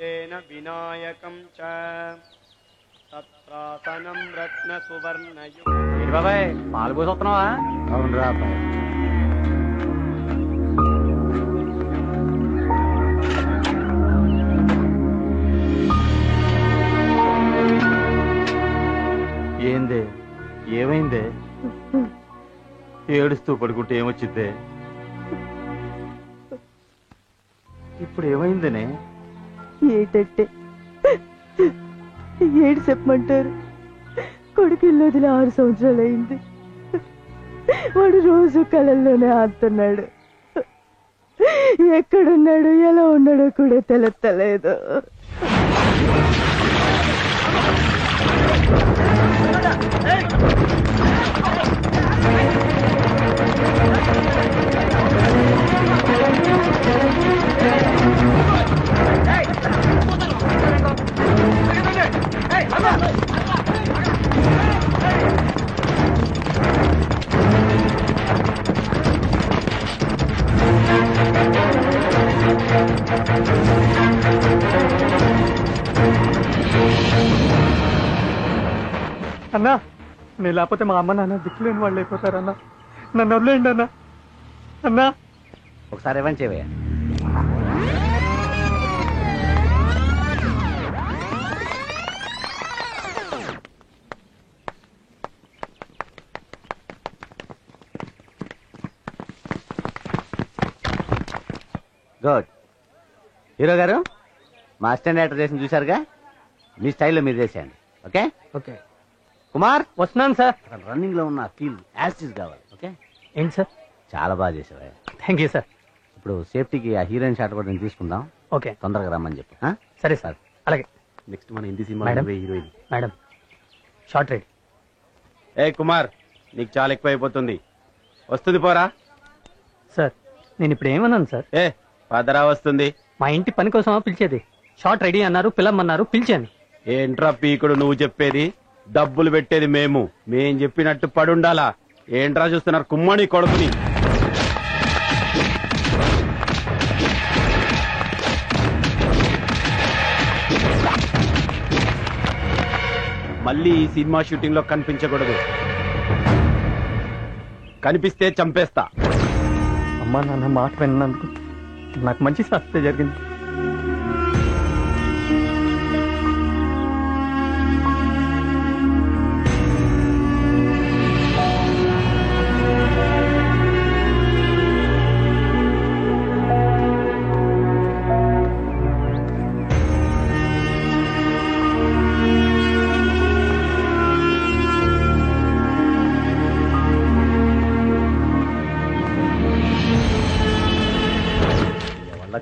तेन विनायकं च तत्रासनं रत्नसुवर्णयुक्तं। बाबाయ్ పాలు పోసొస్తున్నావా? అవునరా అబ్బాయి. ఏందే ఏమైందే? ఏడుస్తూ పడుకుంటే ఏమొచ్చిద్దే? ఇప్పుడు ఏమైందనే? ఏటంటే ఏడు చెప్పమంటారు. కొడుకు ఇల్లు వదిలి 6 సంవత్సరాలు అయింది. వాడు రోజు కళల్లోనే ఆడుతున్నాడు. ఎక్కడున్నాడు ఎలా ఉన్నాడో కూడా తెలుస్తలేదు. అన్నా నేను లేకపోతే మా అమ్మ నాన్న దిక్కులేని వాళ్ళు అయిపోతారన్నా. నన్ను వదిలేయండి అన్నా. అన్నా ఒకసారి ఇవ్వండి చేయవయ్యా. గుడ్. హీరో గారు మా అసిస్టెంట్ డైరెక్టర్ చేసిన చూశారుగా, మీ స్టైల్లో మీరు చేసేయండి. ఓకే ఓకే కుమార్, వస్తున్నాను సార్. రన్నింగ్ లో ఉన్న ఫీల్ యాసిస్ కావాలి. ఓకే ఏంటి సార్? చాలా బాగా చేసావా. Thank you sir. ఇప్పుడు సేఫ్టీకి ఆ హీరోయిన్ షాట్ కూడా నేను తీసుకుందాం. ఓకే తొందరగా రమ్మని చెప్పు. సరే సార్. అలాగే. నెక్స్ట్ మన Hindi cinema heroine madam shot ready. ఏ కుమార్, నీకు చాలా ఎక్కువ అయిపోతుంది. వస్తుంది పోరా. సార్ నేను ఇప్పుడు ఏమన్నాను సార్? ఏ పదరా వస్తుంది. మా ఇంటి పని కోసమా పిలిచేది? షార్ట్ రెడీ అన్నారు, పిల్లమన్నారు, పిలిచాను. ఏంట్రా పీకుడు నువ్వు చెప్పేది? డబ్బులు పెట్టేది మేం చెప్పినట్టు పడుండాలా? ఏంట్రా చూస్తున్నారు కుమ్మని కొడుకుని? మళ్ళీ ఈ సినిమా షూటింగ్ లో కనిపించకూడదు. కనిపిస్తే చంపేస్తా. అమ్మా నాన్న మాట విన్నందుకు నాకు మంచి శాస్త్ర జరిగింది.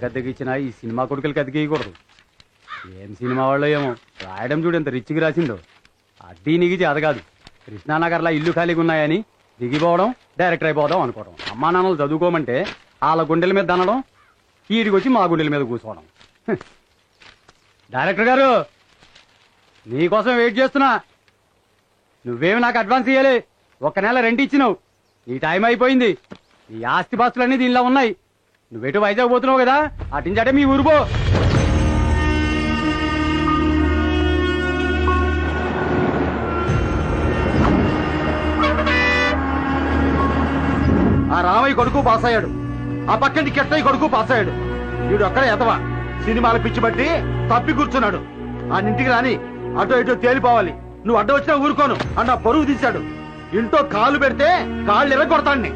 అద్దెకిచ్చినా ఈ సినిమా కొడుకులకి అద్దెకేయకూడదు. ఏం సినిమా వాళ్ళు ఏమో రాయడం చూడు ఎంత రిచ్కి రాసిందో. అడ్డీ నిగిచి అదగాదు. కృష్ణానగర్లో ఇల్లు ఖాళీగా ఉన్నాయని దిగిపోవడం, డైరెక్టర్ అయిపోదాం అనుకోవడం. అమ్మా నాన్నలు చదువుకోమంటే వాళ్ళ గుండెల మీద దనడం, ఈడికొచ్చి మా గుండెల మీద కూర్చోవడం. డైరెక్టర్ గారు నీకోసం వెయిట్ చేస్తున్నా. నువ్వేమి నాకు అడ్వాన్స్ ఇయ్యాలి. 1 నెల రెంట్ ఇచ్చినావు. నీ టైం అయిపోయింది. ఈ ఆస్తి పాస్తులన్నీ దీనిలో ఉన్నాయి. నువ్వెటు వైజాగ్ పోతున్నావు కదా, అటించాటే మీ ఊరుకో. ఆ రామయ్య కొడుకు పాస్ అయ్యాడు. ఆ పక్కంటి కెట్టయ్య కొడుకు పాస్ అయ్యాడు. వీడు అక్కడ ఎదవా సినిమాల పిచ్చి బట్టి తప్పి కూర్చున్నాడు. ఆ ఇంటికి రాని అటో ఇటో తేలిపోవాలి. నువ్వు అడ్డ వచ్చినా ఊరుకోను అన్న పరువు తీశాడు. ఇంట్లో కాలు పెడితే కాళ్ళు ఎర్రగొడతాన్ని.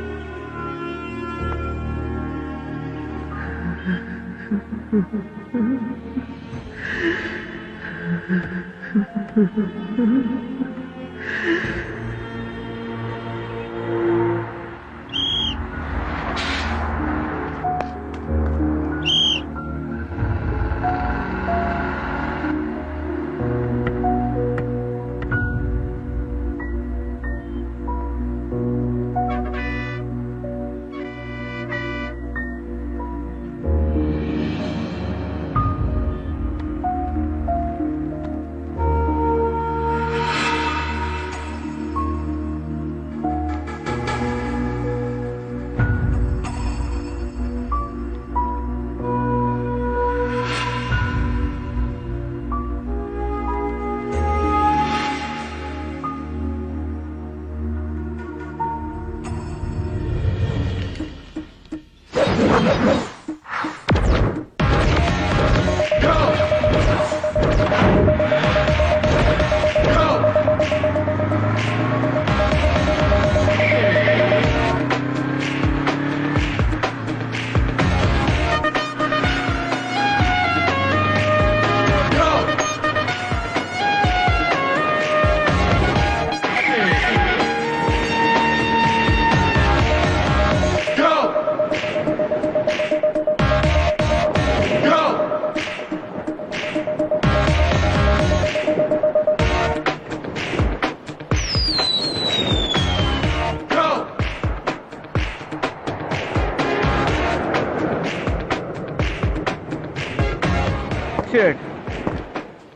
షిట్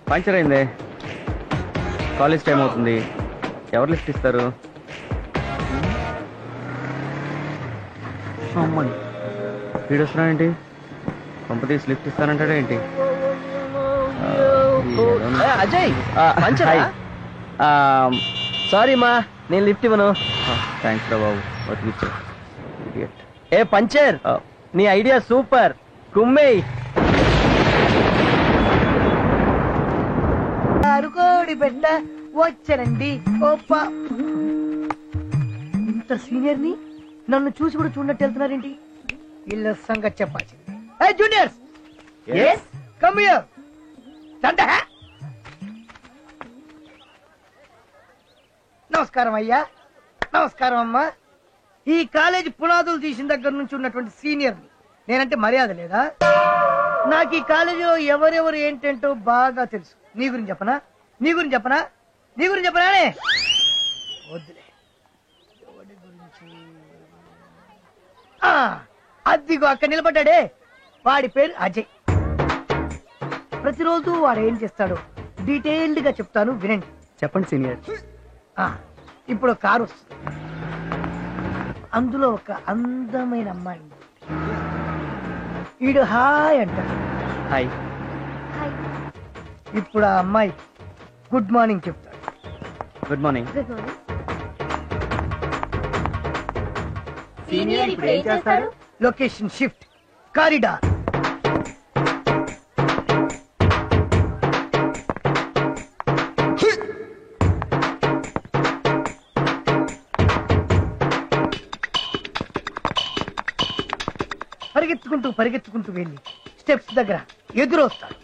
పంచర్ అయింది. కాలేజ్ టైం అవుతుంది. ఎవరు లిఫ్ట్ ఇస్తారు? అమ్మని వీడు వస్తున్నాడేంటి? కంపెనీస్ లిఫ్ట్ ఇస్తానంటాడేంటి? అజయ్ సారీ మా, నేను లిఫ్ట్ ఇవ్వను. థ్యాంక్స్ రా బాబు, బతికిచ్చా. ఏ పంచర్, నీ ఐడియా సూపర్. కుమ్మేయ్. కోడి బిడ్డ వచ్చానండి. ఇంత సీనియర్ ని నన్ను చూసి కూడా చూడనట్టు వెళ్తున్నారేంటి? వీళ్ళ సంగతి చెప్పాల్సింది. ఏ జూనియర్స్, కమ్ హియర్. నమస్కారం అయ్యా. నమస్కారం అమ్మా. ఈ కాలేజీ పునాదులు తీసిన దగ్గర నుంచి ఉన్నటువంటి సీనియర్ ని. నేనంటే మర్యాద లేదా? నాకు ఈ కాలేజీలో ఎవరెవరు ఏంటంటో బాగా తెలుసు. నీ గురించి చెప్పనా? నీ గురించి చెప్పనా? నీ గురించి చెప్పనానే? వద్దులే. ఎవరి గురించి? అద్దిగో అక్కడ నిలబడ్డాడే, వాడి పేరు అజయ్. ప్రతిరోజు వాడు ఏం చేస్తాడో డీటెయిల్డ్ గా చెప్తాను, వినండి. చెప్పండి సీనియర్. ఇప్పుడు కారు వస్తుంది, అందులో ఒక అందమైన అమ్మాయి ఉంది. ఈడు హాయ్ అంటాడు. హాయ్. ఇప్పుడు ఆ అమ్మాయి గుడ్ మార్నింగ్ చెప్తాడు. Good morning. సీనియర్ ఇప్పుడు ఏం చేస్తారు? Location shift, corridor. పరిగెత్తుకుంటూ పరిగెత్తుకుంటూ వెళ్ళి స్టెప్స్ దగ్గర ఎదురొస్తాడు.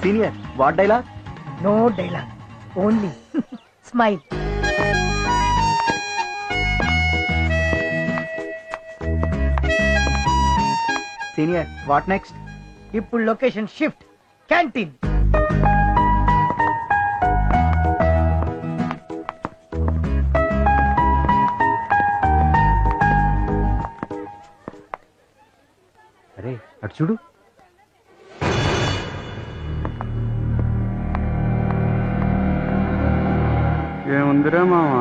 Senior what dialogue? No dialogue, only smile. Senior what next? ఇప్పుడు లొకేషన్ షిఫ్ట్, క్యాంటీన్. అరే అటు చూడు. ఏముందిరా మామ?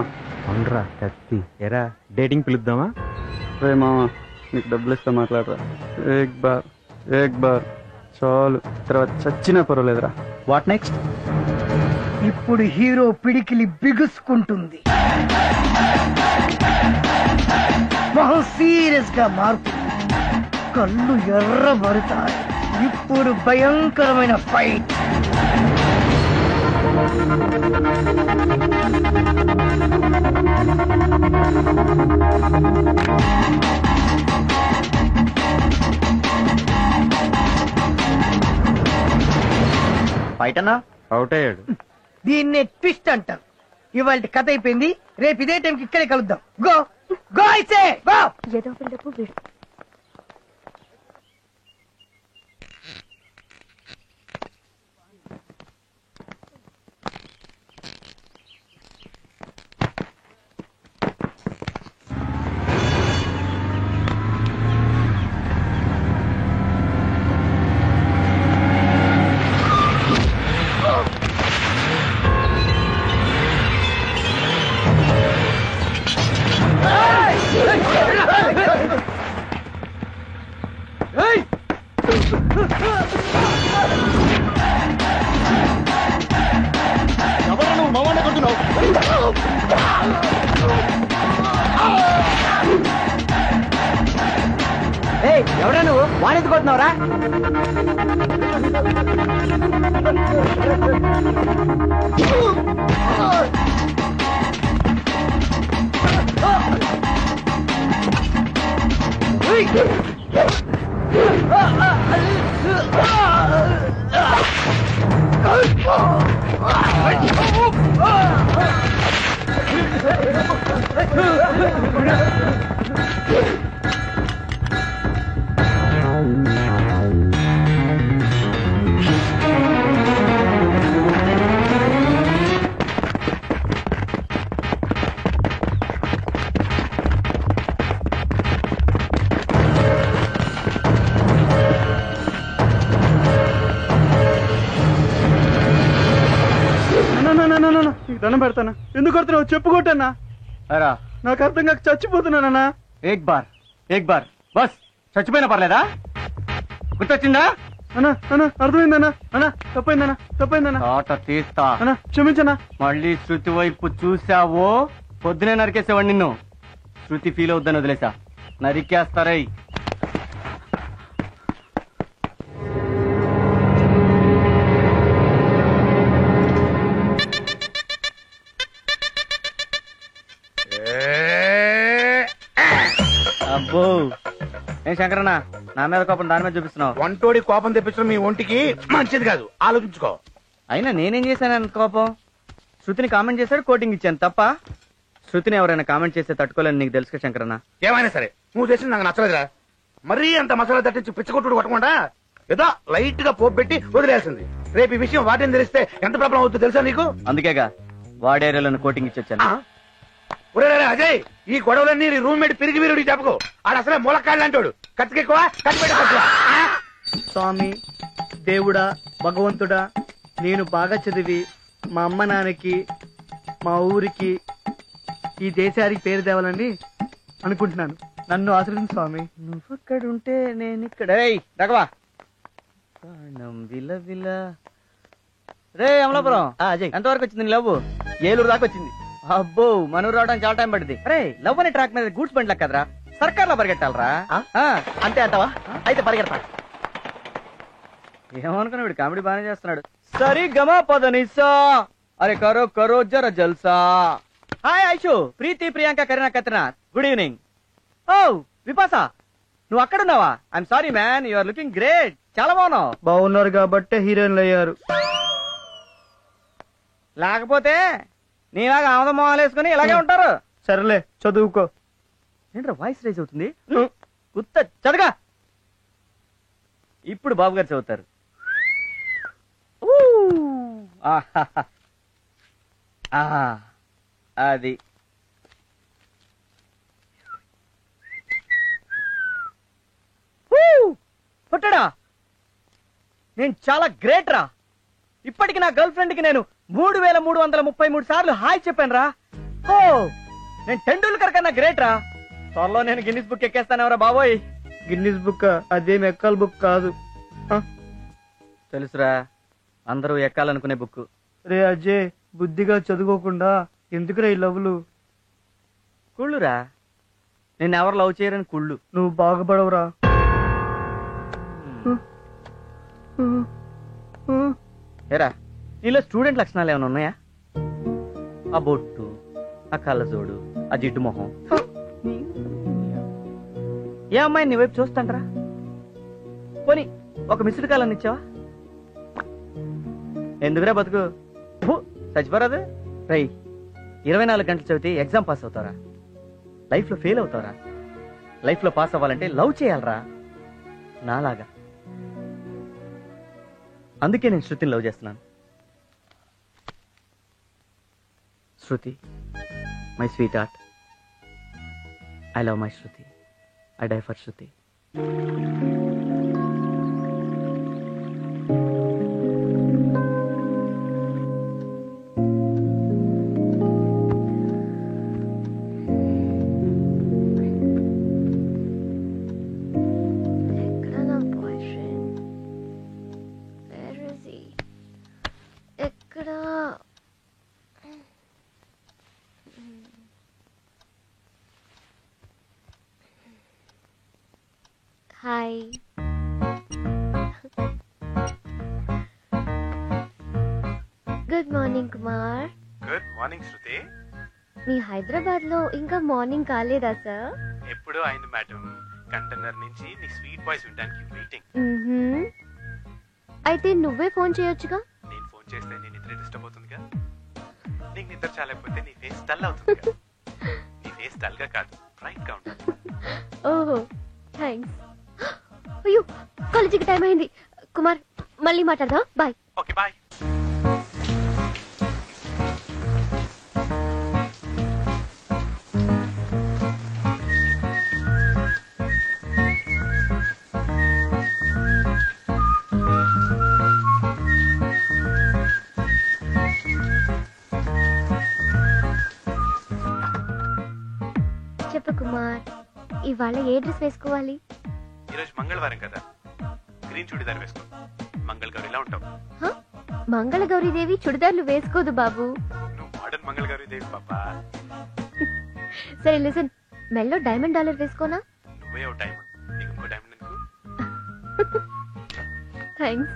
అవునరా కత్తి. ఎరా డేటింగ్ పిలుద్దామా? రే మామ, నీకు డబ్బులు ఇస్తా మాట్లాడరా. ఏక్ బార్ చాలు, తర్వాత చచ్చినా పర్వాలేదురా. What next? ఇప్పుడు హీరో పిడికిలి బిగుసుకుంటుంది, మొహం సీరియస్ గా మారుతుంది, కళ్ళు ఎర్రబడతాయి. ఇప్పుడు భయంకరమైన ఫైట్. ఫైట్ అన్నా? అవుట్ అయ్యాడు. దీన్నే ట్విస్ట్ అంటారు. ఇవాళ కథ అయిపోయింది, రేపు ఇదే టైంకి ఇక్కడే కలుద్దాం. గో గో అయితే గో. ఏదో పిల్లపు ఎవడా నువ్వు? వాడెందుకు కొడుతున్నావురా? నీకు దండం పెడతానా? ఎందుకు కొడుతున్నావు చెప్పు కొట్టన్నా. అరా నాకు అర్థం కాక చచ్చిపోతున్నానన్నా. ఏక్ బార్ బస్. చచ్చిపోయినా పర్లేదా? గుర్తొచ్చిందా? అన్నా అర్థమైందన్నా. తప్పైందన్నా. ఆట తీస్తా. అన్నా క్షమించన్నా. మళ్ళీ శృతి వైపు చూసావో పొద్దునే నరికేసేవాడు నిన్ను. శృతి ఫీల్ అవుద్దని వదిలేసా. నరికేస్తారై. అబ్బో ఏం శంకరన్న, నా మీద కోపం దాని మీద చూపిస్తున్నావు. వంటోడి కోపం తెప్పించడం మీ ఒంటికి మంచిది కాదు, ఆలోచించుకో. అయినా నేనేం చేశాను కోపం? శృతిని కామెంట్ చేశాడు, కోటింగ్ ఇచ్చాను తప్ప. శృతిని ఎవరైనా కామెంట్ చేస్తే తట్టుకోలేని నీకు తెలుసు శంకరన్న. ఏమైనా సరే నువ్వు చేసింది నాకు నచ్చలేదురా. మరీ అంత మసాలా తట్టించి పిచ్చకొట్టుడు కొట్టకుండా ఏదో లైట్ గా పోపు పెట్టి వదిలేసింది. రేపు ఈ విషయం వాటిని తెలిస్తే ఎంత ప్రాబ్లం అవుతుందో తెలుసా నీకు? అందుకేగా వాడేరియాలను కోటింగ్ ఇచ్చొచ్చాను. ఒరే అజయ్, ఈ గొడవలన్నీ రూమ్మేట్ పిరిగి వీరుడి చెప్పకు. ఆడ అసలే మూలకాళ్ళు అంటాడు. కత్తికెక్కువ కత్తిపెట్టా. స్వామి దేవుడా భగవంతుడా, నేను బాగా చదివి మా అమ్మ నాన్నకి మా ఊరికి ఈ దేశానికి పేరు తేవాలని అనుకుంటున్నాను. నన్ను ఆశ్రయించు స్వామి. నువ్వు అక్కడుంటే నేను ఇక్కడ. రఘవా రే అమలాపురం అజయ్ ఎంతవరకు వచ్చింది నీ లవ్? ఏలూరు దాకా వచ్చింది. అబ్బో మనూరు రావడానికి చాలా టైం పడుతుంది. అరే లవ్ అనే ట్రాక్ మీద గూడ్స్ బండి లెక్క కదరా, సర్కార్ లో పరిగెట్టాలరా. అంతే అంటావా? అయితే పరిగెడతా. ఏమనుకున్నా వీడు కామెడీ బాగానే చేస్తున్నాడు. సరి గమా పదనిసా అరే కరో కరో జర జల్సా. Hi Aishu, Preethi, Priyanka, Kareena, Katrina, good evening. ఓ విపాసా, నువ్వు అక్కడున్నావా? I'm sorry man, you are looking great. చాలా బాగున్నావు. బాగున్నారు కాబట్టే హీరోయిన్లు అయ్యారు. లేకపోతే నీలాగా ఆమద మొహాలు వేసుకుని ఇలాగే ఉంటారు. సరేలే చదువుకో. ఏంట్రా వాయిస్ రైజ్ అవుతుంది? ఉత్త చదగా. ఇప్పుడు బాబు గారు చదువుతారు. అది పుట్టడా, నేను చాలా గ్రేట్ రా. ఇప్పటికి నా గర్ల్ ఫ్రెండ్ కి నేను 3333 సార్లు హాయ్ చెప్పాను రా. ఓ నేను టెండూల్కర్ కన్నా గ్రేట్ రా. త్వరలో నేను గిన్నిస్ బుక్ ఎక్కేస్తానవరా బాబోయ్. గిన్నిస్ బుక్ అదేం ఎక్కాల బుక్ కాదు. తెలుసురా, అందరూ ఎక్కాలనుకునే బుక్. రే అజయ్, బుద్ధిగా చదువుకోకుండా ఎందుకురా ఈ లవ్లు? కుళ్ళురా, నేను ఎవరు లవ్ చేయరని కుళ్ళు. నువ్వు బాగుపడవురా. ఏరా నీలో స్టూడెంట్ లక్షణాలు ఏమైనా ఉన్నాయా? ఆ బొట్టు, ఆ కళ్ళజోడు, ఆ జిడ్డు మొహం. ఏ అమ్మాయిని నీ వైపు చూస్తాంటరా? పోనీ ఒక మిస్డ్ కాల్ అని ఇచ్చావా? ఎందుకురా బతుకు చచ్చిపోరాదు. రై 24 గంటలు చదివితే ఎగ్జామ్ పాస్ అవుతారా? లైఫ్ లో ఫెయిల్ అవుతారా? లైఫ్ లో పాస్ అవ్వాలంటే లవ్ చేయాలరా నాలాగా. అందుకే నేను శృతిని లవ్ చేస్తున్నాను. Shruti, my sweet heart, I love my Shruti, I die for Shruti. Hi. Good morning Kumar. Good morning Shruti. మీ హైదరాబాద్ లో ఇంకా మార్నింగ్ కాలేదా సార్? ఎప్పుడూ అయింది మేడం. కంటైనర్ నుంచి నీ స్వీట్ వాయిస్ వినడానికి వెయిటింగ్. అయితే నువ్వే ఫోన్ చేయొచ్చుగా. నేను ఫోన్ చేస్తే నీ నిద్ర డిస్టర్బ్ అవుతుందిగా. నీకు నిద్ర చాలకపోతే నీ ఫేస్ డల్ అవుతుందిగా. నీ ఫేస్ డల్ గా కాదు, బ్రైట్ గా ఉంటుంది. ఓహో థ్యాంక్స్. అయ్యో కాలేజీకి టైం అయింది. కుమార్ మళ్ళీ మాట్లాడదాం. బాయ్. Okay bye. కుమార్, ఇవాళ ఏ డ్రెస్ వేసుకోవాలి? ఈరోజు మంగళవారం కదా, గ్రీన్ చుడిదార్ వేసుకో. మంగళగౌరిలా ఉంటావు. మంగళగౌరీదేవి చుడిదార్లు వేసుకోదు బాబు. నువ్వు మోడర్న్ మంగళగౌరీదేవి పాపా. సరే లిసన్, మెల్లో డైమండ్ డాలర్ వేసుకోనా? నువ్వే ఓ డైమండ్, నీకు ఇంకో డైమండ్ ఎందుకు? థ్యాంక్స్.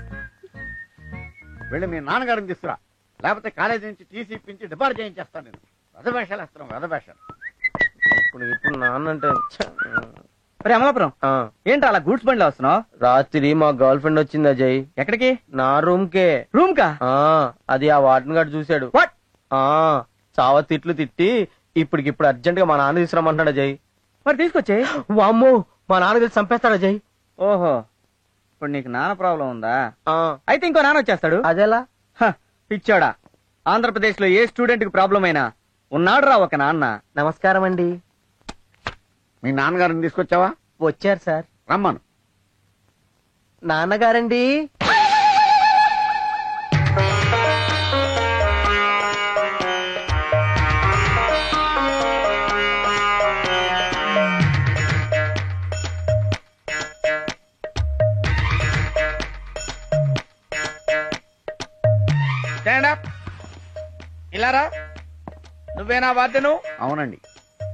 వెళ్ళి మీ నాన్నగారిని తీసుకురా, లేకపోతే కాలేజీ నుంచి టీసీ ఇప్పించి డిపార్ట్ చేయించేస్తాను నేను. రథభేషాలు వేస్తున్నాం, రథభేషాలు. ఇప్పుడు నాన్న అంటే అమలాపురం ఏంటి అలా గూడ్స్ బండిలో వస్తున్నావు? రాత్రి మా గర్ల్ ఫ్రెండ్ వచ్చింది అజయ్. ఎక్కడికి? నా రూమ్ కే. రూమ్ కా? అది ఆ వార్డెన్ గారు చూశాడు. చావ తిట్లు తిట్టి ఇప్పటికిప్పుడు అర్జెంట్ గా మా నాన్న తీసుకురమ్మంటున్నాడు అజయ్. మరి తీసుకొచ్చే. వామ్మో, మా నాన్న తెలిసి చంపేస్తాడు అజయ్. ఓహో, ఇప్పుడు నీకు నాన్న ప్రాబ్లం ఉందా? అయితే ఇంకో నాన్న వచ్చేస్తాడు. అదేలా? పిచ్చోడా, ఆంధ్రప్రదేశ్ లో ఏ స్టూడెంట్ కి ప్రాబ్లం అయినా ఉన్నాడు రా ఒక నాన్న. నమస్కారం అండి. మీ నాన్నగారిని తీసుకొచ్చావా? వచ్చారు సార్. రమ్మను. నాన్నగారండి. స్టాండప్. ఇలారా. నువ్వేనా వాద్యను? అవునండి.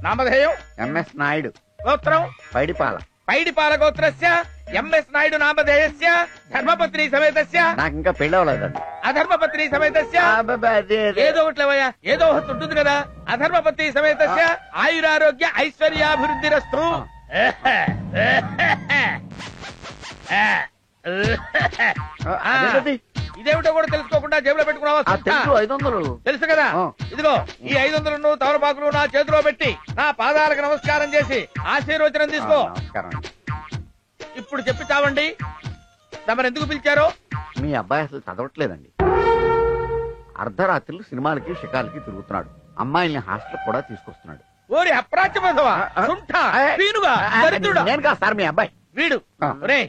నామధేయం? ఎంఎస్ నాయుడు. గోత్రం? పైడిపాల. పైడిపాల గోత్రస్య ఎంఎస్ నాయుడు నామధేయస్య ధర్మపత్ని సమేతస్య. నాకు ఇంకా పెళ్లి అవ్వలేదండి. అధర్మపత్ని సమేతస్య. ఏదో ఒకటి లేవయ్యా, ఏదో ఒకటి ఉంటుంది కదా. అధర్మపత్ని సమేతస్య ఆయురారోగ్య ఐశ్వర్యాభివృద్ధిరస్తు. ఇదేమిటో కూడా తెలుసుకోకుండా జేబులో పెట్టుకున్నావా? 500 తెలుసు కదా. ఇదిగో ఈ 500 తమలపాకులు నా చేతిలో పెట్టి నా పాదాలకు నమస్కారం చేసి ఆశీర్వచనం తీసుకో. ఇప్పుడు చెప్పి చావండి, తమరు ఎందుకు పిలిచారో. మీ అబ్బాయి అసలు చదవట్లేదండి. అర్ధరాత్రులు సినిమాలకి షికార్లకి తిరుగుతున్నాడు. అమ్మాయిల్ని హాస్టల్ కూడా తీసుకొస్తున్నాడు. ఓరి అప్రాచ్యమధవా, సుంఠా, పీనుగా, దరిద్రుడా. నేను కాదు సార్, మీ అబ్బాయి. వీడు ఒరే,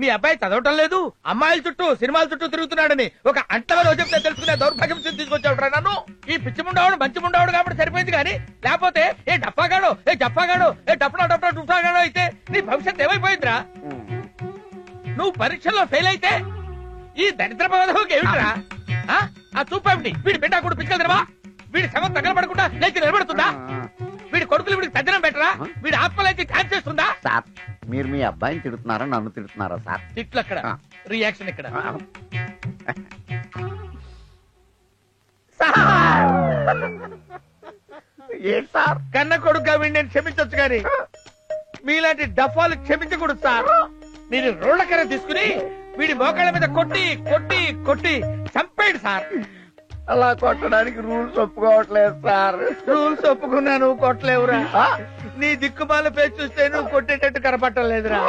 మీ అబ్బాయి చదవటం లేదు, అమ్మాయిల చుట్టూ సినిమాల చుట్టూ తిరుగుతున్నాడని ఒక అంటలో చెప్తే తెలుసుకునే దౌర్భాగ్యం తీసుకొచ్చాడు నన్ను. ఈ పిచ్చి ముండావుడు మంచి ముండావుడు కాబట్టి సరిపోయింది, కానీ లేకపోతే ఏ డప్పాగాడో ఏ జప్పాగాడో ఏ డప్పడా డప్పడా డుప్పాగాడో అయితే నీ భవిష్యత్తు ఏమైపోయిందిరా? నువ్వు పరీక్షల్లో ఫెయిల్ అయితే ఈ దరిద్ర పదవికి ఏమిట్రా? ఆ చూపేమిటి? వీడి బిడ్డ కూడా పిచ్చలు తినవా? వీడి శవం తగలబడకుండా లేచి నిలబడుతుందా? వీడి కొడుకులు వీడికి తగ్గడం పెట్టరా? వీడి ఆత్మలైతే ఛాన్స్ చేస్తుందా? సార్, మీరు మీ అబ్బాయిని తిడుతున్నారా నన్ను తిడుతున్నారా సార్? తిట్లు అక్కడ, రియాక్షన్ ఇక్కడ. ఏంటి సార్? కన్న కొడుకుగా వీడిని నేను క్షమించొచ్చు కానీ మీలాంటి డఫాలు క్షమించకూడదు సార్. మీరు రోళ్లకర తీసుకుని వీడి మోకాళ్ళ మీద కొట్టి కొట్టి కొట్టి చంపేయండి సార్. అలా కొట్టడానికి రూల్స్ ఒప్పుకోవట్లేదు సార్. రూల్స్ ఒప్పుకున్నా నువ్వు కొట్టలేవురా. నీ దిక్కుమాల ఫేస్ చూస్తే నువ్వు కొట్టేటట్టు కనపట్టలేదురా.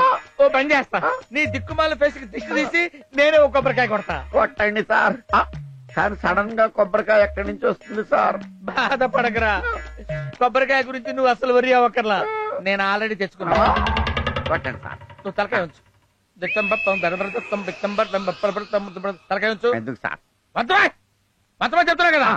ఓ పని చేస్తా, నీ దిక్కుమాల ఫేస్ కి దిష్టి తీసి నేనే ఒక కొబ్బరికాయ కొడతా. కొట్టండి సార్. కానీ సడన్ గా కొబ్బరికాయ ఎక్కడి నుంచి వస్తుంది సార్? బాధపడకరా, కొబ్బరికాయ గురించి నువ్వు అసలు వరి అవ్వకర్లా, నేను ఆల్రెడీ తెచ్చుకున్నా. కొట్టండి సార్. నువ్వు తలకాయ ఉంచు. తలకాయ ఉంచు. ఎందుకు సార్? మొత్తం చెప్తున్నా కదా.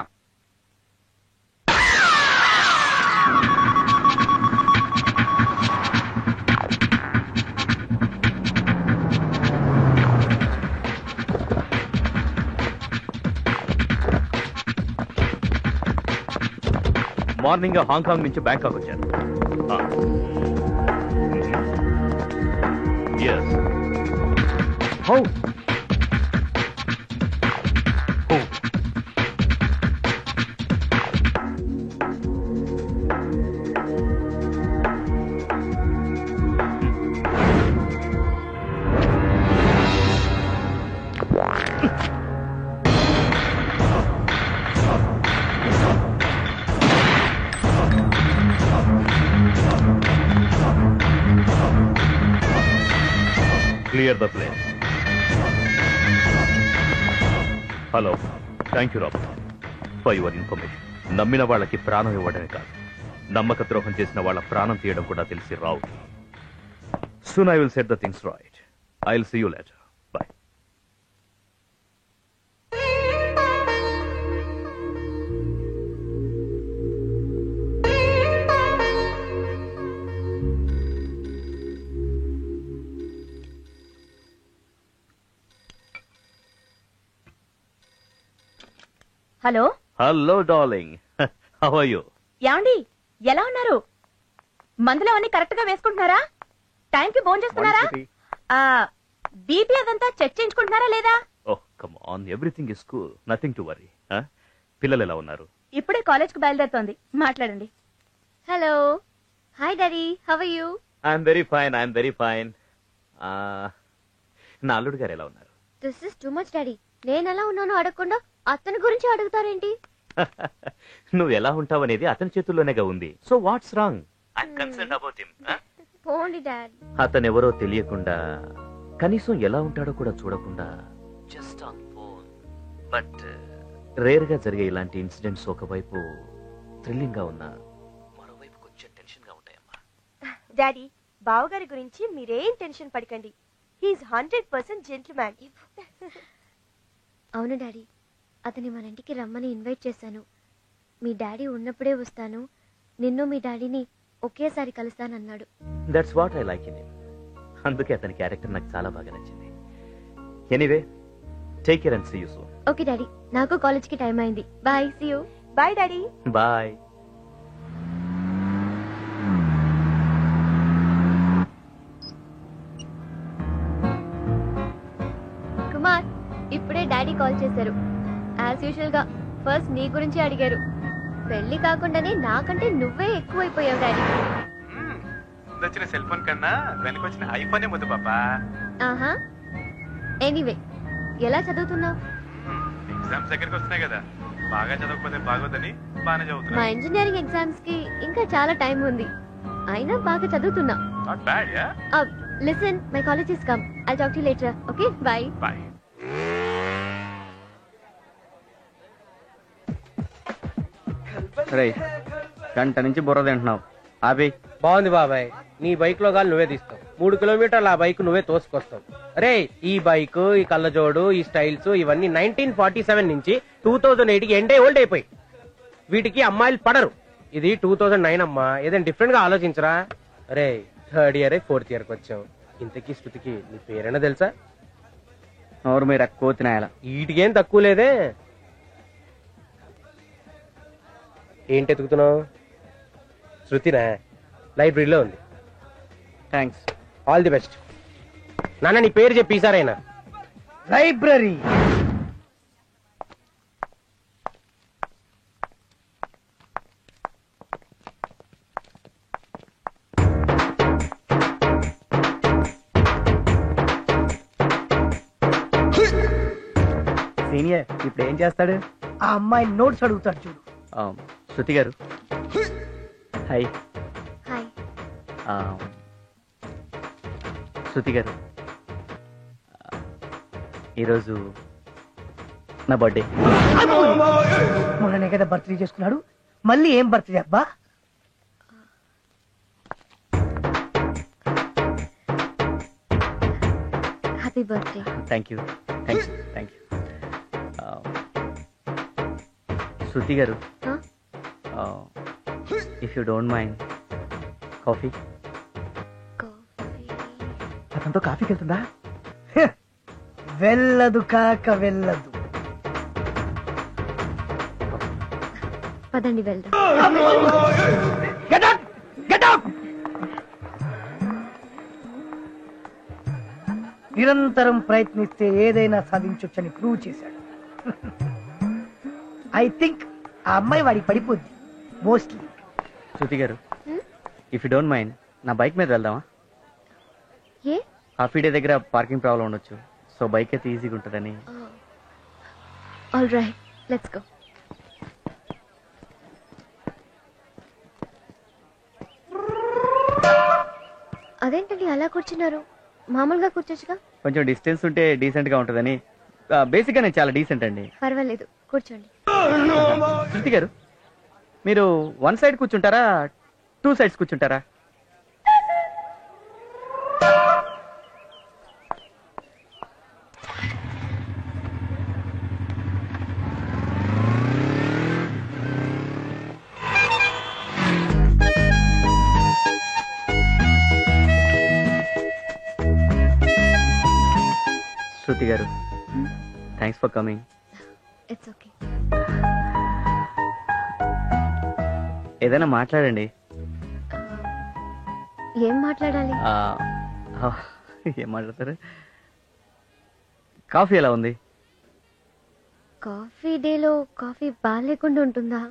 మార్నింగ్ హాంకాంగ్ నుంచి బ్యాంకాక్ వచ్చాను. Clear the place. Hello, thank you Robert for your information. నమ్మిన వాళ్ళకి ప్రాణం ఇవ్వడమే కాదు, నమ్మక ద్రోహం చేసిన వాళ్ళ ప్రాణం తీయడం కూడా తెలిసి రావు. Soon I will set the things right. I will see you later. Bye. Hello hello darling, how are you? ఏమండి ఎలా ఉన్నారు? మందులు అవన్నీ కరెక్ట్ గా వేసుకుంటున్నారా? టైంకి భోజనం చేస్తున్నారా? బీపీ అదంతా చెక్ చేయించుకుంటున్నారా లేదా? Oh come on, everything is cool, nothing to worry. పిల్లలు ఎలా ఉన్నారు? ఇప్పుడే కాలేజ్ కు బయలుదేరుతోంది, మాట్లాడండి. Hello, hi daddy, how are you? I'm very fine, I'm very fine. నా అల్లుడు గారు ఎలా ఉన్నారు? This is too much daddy. నేను ఎలా ఉన్నానో అడగకుండా అతని గురించి అడుగుతారేంటి? నువ్వు ఎలా ఉంటావు అనేది అతని చేతుల్లోనేగా ఉంది. So what's wrong? I'm concerned about him. పోండి డాడ్. అతనెవరో తెలియకుండా, కనీసం ఎలా ఉంటాడో కూడా చూడకుండా, just on phone. But rare గా జరిగే ఇలాంటి ఇన్సిడెంట్స్ ఒకవైపు థ్రిల్లింగ్ గా ఉన్నా, మరోవైపు కొంచెం టెన్షన్ గా ఉంటాయమ్మా. డాడీ, బావగారి గురించి మీరేం టెన్షన్ పడకండి. He's 100% gentleman. అవును డాడీ, అతని మన ఇంటికి రమ్మని ఇన్వైట్ చేశాను. మీ డాడీ ఉన్నప్పుడే వస్తాను, నిన్ను మీ డాడీని ఒకేసారి కలుస్తానన్నాడు. That's what I like in him. అందుకే అతని క్యారెక్టర్ నాకు చాలా బాగా నచ్చింది. Anyway, take care and see you soon. Okay daddy, నాకు కాలేజ్ కి టైం అయింది. Bye, see you. Bye daddy. Bye. Kumar, ఇప్పుడే డాడీ కాల్ చేశారు. యాజ్ యూజువల్ గా ఫస్ట్ నీ గురించి అడిగారు. పెళ్లి కాకుండానే నాకంటే నువ్వే ఎక్కువైపోయావు డాడీ. ముందొచ్చిన సెల్ ఫోన్ కన్నా వెనకొచ్చిన ఐఫోనే ముద్దు పాపా. ఆహా, ఎనీవే, ఎలా చదువుతున్నావు? ఎగ్జామ్స్ దగ్గరికి వస్తున్నాయి కదా, బాగా చదవకపోతే బాగోదని బాగానే మా చదువుతున్నా. ఇంజనీరింగ్ ఎగ్జామ్స్ కి ఇంకా చాలా టైం ఉంది, అయినా బాగా చదువుతున్నా. Not bad. Yeah, listen, my college is come. I talk to you later. Okay, by. By. రేయ్, గంట నుంచి బుర్ర తింటున్నావు, ఆపి. బాగుంది బాబాయ్, నీ బైక్ లో గాలి నువ్వే తీస్తావు. 3 కిలోమీటర్ల ఆ బైక్ నువ్వే తోసుకొస్తావు. రే, ఈ బైక్, ఈ కళ్ళజోడు, ఈ స్టైల్స్ ఇవన్నీ 1947 నుంచి 2008 కి ఎండే ఓల్డ్ అయిపోయి. వీటికి అమ్మాయిలు పడరు. ఇది 2009 అమ్మా, ఏదైనా డిఫరెంట్ గా ఆలోచించరా. రే, 3rd ఇయర్ 4th ఇయర్ కి వచ్చావు. ఇంతకీ శృతికి నీ పేరైనా తెలుసా? నోరు మీరు ఎక్కువ తినాయాల. వీటికేం తక్కువ లేదే. ఏంటి ఎతుకుతున్నావు? శృతినా? లైబ్రరీలో ఉంది. థ్యాంక్స్. All the best. నాన్న, నీ పేరు చెప్పి ఈసారైనా. లైబ్రరీ. సీనియర్ ఇప్పుడు ఏం చేస్తాడు? ఆ అమ్మాయి నోట్స్ అడుగుతాడు చూడు. శృతి గారు, హాయ్. హాయ్. శృతి గారు, ఈరోజు నా బర్త్డే. మొన్ననే కదా బర్త్డే చేసుకున్నాడు, మళ్ళీ ఏం బర్త్డే అబ్బా? Happy birthday. Thank you, thank you, thank you. Shruti గారు, if you don't mind, coffee. అతనితో కాఫీకి వెళ్తుందా? వెళ్ళదు కాక వెళ్ళదు. పదండి వెళ్దాం. నిరంతరం ప్రయత్నిస్తే ఏదైనా సాధించొచ్చని ప్రూవ్ చేశాడు. ఐ థింక్ ఆ అమ్మాయి వాడికి పడిపోద్ది మోస్ట్లీ. శృతి గారు, ఇఫ్ యూ డోంట్ మైండ్, నా బైక్ మీద వెళ్దామా? ఏ? కాఫీ డే దగ్గర పార్కింగ్ ప్రాబ్లం ఉండొచ్చు, సో బైక్ అయితే ఈజీగా ఉంటుందని. All right, let's go. అదేంటండి అలా కూర్చున్నారు? మామూలుగా కూర్చోచ్చుగా. కొంచెం డిస్టెన్స్ ఉంటే డీసెంట్ గా ఉంటుందని. బేసిక్ గా నేను చాలా డీసెంట్ అండి. పర్వాలేదు, కూర్చోండి. శృతి గారు, మీరు 1 సైడ్ కూర్చుంటారా, 2 సైడ్స్ కూర్చుంటారా? శృతి గారు, thanks for coming. It's okay. ఏదైనా మాట్లాడండి. ఏం మాట్లాడాలి? ఏం మాట్లాడతారు? కాఫీ ఎలా ఉంది? కాఫీ డేలో కాఫీ బాగాలేకుండా ఉంటుందా?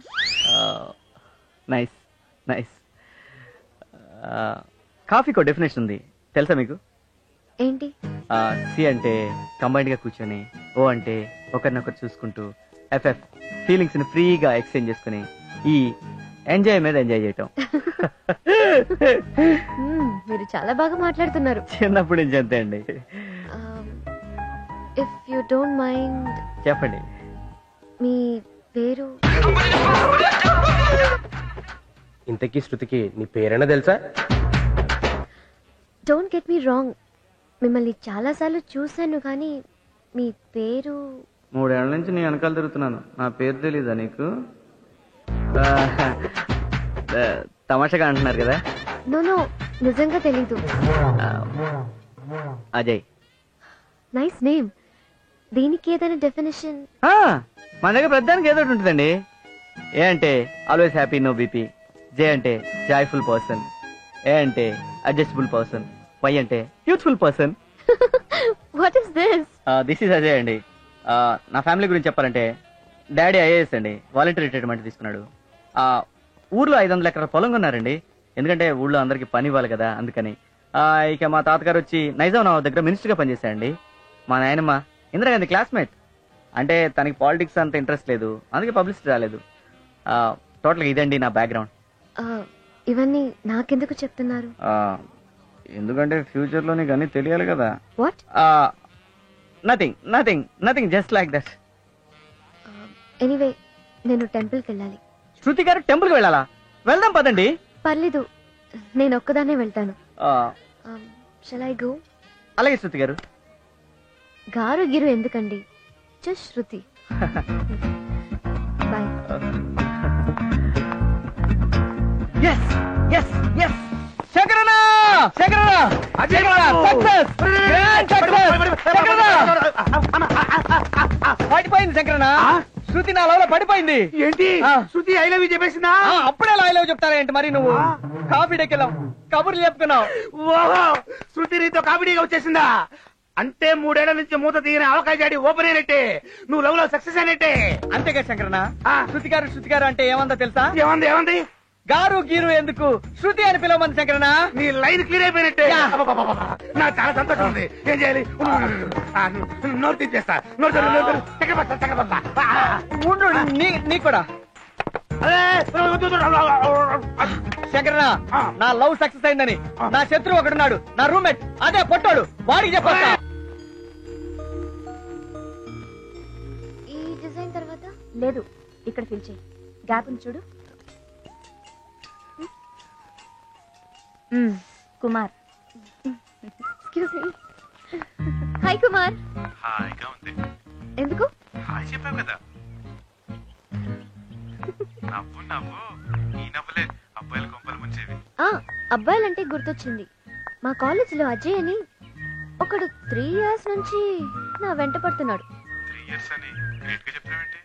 Nice nice. కాఫీకో డెఫినేషన్ ఉంది తెలుసా మీకు? ఏంటి? సి అంటే కంబైన్డ్ గా కూర్చొని, ఓ అంటే ఒకరినొకరు చూసుకుంటూ, ఎఫ్ఎఫ్ ఫీలింగ్స్ ని ఫ్రీగా ఎక్స్చేంజ్ చేసుకుని, ఈ ఎంజాయ్ మీద ఎంజాయ్ చేయటం. మీరు చాలా బాగా మాట్లాడుతున్నారు. చిన్నప్పుడు నుంచి అంతే అండి. ఇఫ్ యు డోంట్ మైండ్ చెప్పండి. మీ పేరు? ఇంతకీ శృతికి నీ పేరైనా తెలుసా? డోంట్ గెట్ మీ రాంగ్, మిమ్మల్ని చాలా సార్లు చూశాను కానీ మీ పేరు? 3 ఏళ్ల నుంచి నీ వెనకాల తిరుగుతున్నాను, నా పేరు తెలీదా నీకు? తమాషగా అంటున్నారు కదా? నో నిజంగా తెలీదు. అజయ్. Nice name. దీనికి ఏదైనా డెఫినేషన్? మన దగ్గర ప్రధానికి ఏదో ఒకటి ఉంటుందండి. ఏ అంటే ఆల్వేస్ హ్యాపీ నో బీపీ, జే అంటే జాయ్ఫుల్ పర్సన్, ఏ అంటే అడ్జస్టబుల్ పర్సన్, వై అంటే youthful person. What is this? This is Ajay అండి. నా ఫ్యామిలీ గురించి చెప్పాలంటే డాడీ ఐఏఎస్ అండి, వాలంటీర్ రిటైర్మెంట్ తీసుకున్నాడు. ఊర్లో 500 ఎకరాల పొలం కొన్నారండి, ఎందుకంటే ఊళ్ళో అందరికి పని ఇవ్వాలి కదా అందుకని. ఇక మా తాతగారు వచ్చి నైజాం నవాబ్ దగ్గర మినిస్టర్గా పనిచేశారండి. మా నాయనమ్మ ఇందిరాగాంధీ క్లాస్మేట్, అంటే తనకి పాలిటిక్స్ అంత ఇంట్రెస్ట్ లేదు, అందుకే పబ్లిసిటీ రాలేదు. టోటల్గా ఇదండి నా బ్యాక్గ్రౌండ్. ఇవన్నీ నాకెందుకు చెప్తున్నారు? ఎందుకంటే ఫ్యూచర్ లో నీకు అన్ని తెలియాలి కదా. What? Nothing nothing nothing, just like that. Anyway నేను టెంపుల్కి వెళ్ళాలి. శృతి గారు టెంపుల్కి వెళ్ళాలా? వెళ్దాం పదండి. పర్లేదు, నేను ఒక్కదానే వెళ్తాను. Shall I go? అలాగే శృతి గారు. గారు గిరు ఎందుకండి, జస్ట్ శృతి. బాయ్. yes yes yes శంకరన్న శంకరన్న శంకరన్న సక్సెస్ గ్రాండ్ సక్సెస్ శంకరన్న. పడిపోయింది శంకరన్న, శృతి నా లవ్ లో పడిపోయింది. ఏంటి శృతి ఐ లవ్ యూ చెప్పేసిందా? అప్పుడే ఐ లవ్ చెప్తారా ఏంటి మరి నువ్వు? కాఫీ డెక్కెళ్ళాం, కబుర్లు చెప్పుకున్నావు. ఓహో, శృతి నీతో కామెడీగా వచ్చేసిందా? అంటే 3 ఏళ్ల నుంచి మూత తీయని అవకాశ జాడి ఓపెన్ అయినట్టే, నువ్వు లవ్ లో సక్సెస్ అయినట్టే. అంతేగా శంకరన్న. శృతి గారు అంటే ఏమందో తెలుసా? ఏమంది? గారు గీరు ఎందుకు శృతి అని పిలవమంది శంకరన్న. నీ లైన్ క్లియర్ అయిపోయినట్టే. నాకు చాలా సంతోషం ఉంది. ఏం చేయాలి? నోరు తీసేస్తా. నీకు కూడా శంకరన్న, నా లవ్ సక్సెస్ అయిందని నా శత్రువు ఒకడున్నాడు, నా రూమ్మేట్, అదే పొట్టాడు, వాడికి చెప్పా. ఈ డిజైన్ తర్వాత లేదు, ఇక్కడ ఫిల్ చేయి. గ్యాప్ ఉంది చూడు. Kumar. Excuse me. Hi Kumar. హాయిగా ఉంది. ఎందుకు? హాయ్ చెప్పావు కదా. నవ్వు నవ్వు, ఈ నవ్వులే అబ్బాయిల కొంపలు ముంచేవి. అబ్బాయిలంటే గుర్తొచ్చింది, మా కాలేజీలో అజయ్ అని ఒకడు 3 years నుంచి నా వెంట పడుతున్నాడు. 3 years అని గ్రేట్ గా చెప్తావేంటి?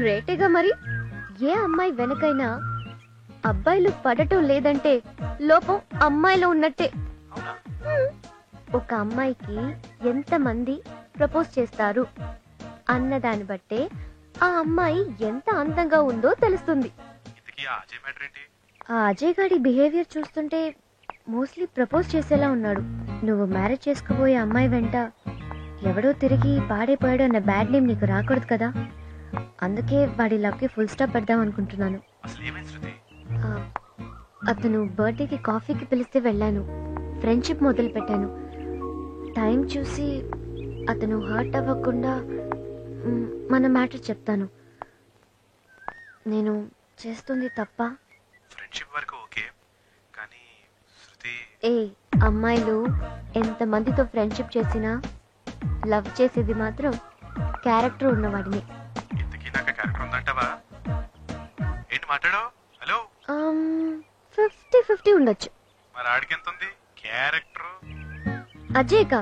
గ్రేటేగా మరి. ఏ అమ్మాయి వెనకైనా అబ్బాయిలు పడటం లేదంటే లోపం అమ్మాయిలో ఉన్నట్టే. ఒక అమ్మాయికి ఎంతమంది ప్రపోజ్ చేస్తారు అన్నదాన్ని బట్టే ఆ అమ్మాయి ఎంత అందంగా ఉందో తెలుస్తుంది. ఆ అజయ్ గాడి బిహేవియర్ చూస్తుంటే మోస్ట్లీ ప్రపోజ్ చేసేలా ఉన్నాడు. నువ్వు మ్యారేజ్ చేసుకోబోయే అమ్మాయి వెంట ఎవడో తిరిగి పాడైపోయాడు అన్న బ్యాడ్ నేమ్ నీకు రాకూడదు కదా, అందుకే వాడి లవ్కి ఫుల్ స్టాప్ పెడదాం అనుకుంటున్నాను. అతను బర్త్డేకి కాఫీకి పిలిస్తే వెళ్ళాను, ఫ్రెండ్షిప్ మొదలు పెట్టాను. టైం చూసి అతను హర్ట్ అవ్వకుండా మన మ్యాటర్ చెప్తాను. నేను చేస్తుంది తప్ప? ఫ్రెండ్షిప్ వరకు ఓకే, కానీ శృతి అమ్మాయిలు ఎంత మందితో ఫ్రెండ్షిప్ చేసినా లవ్ చేసేది మాత్రం క్యారెక్టర్ ఉన్నవాడిని. ఇంతకీ నాకు క్యారెక్టర్ ఉందంటావా? ఏంటి మాట్లాడో? హలో, 50-50 ఉండొచ్చు. మరి ఆడికి ఎంత ఉంది క్యారెక్టర్? అజయ్కా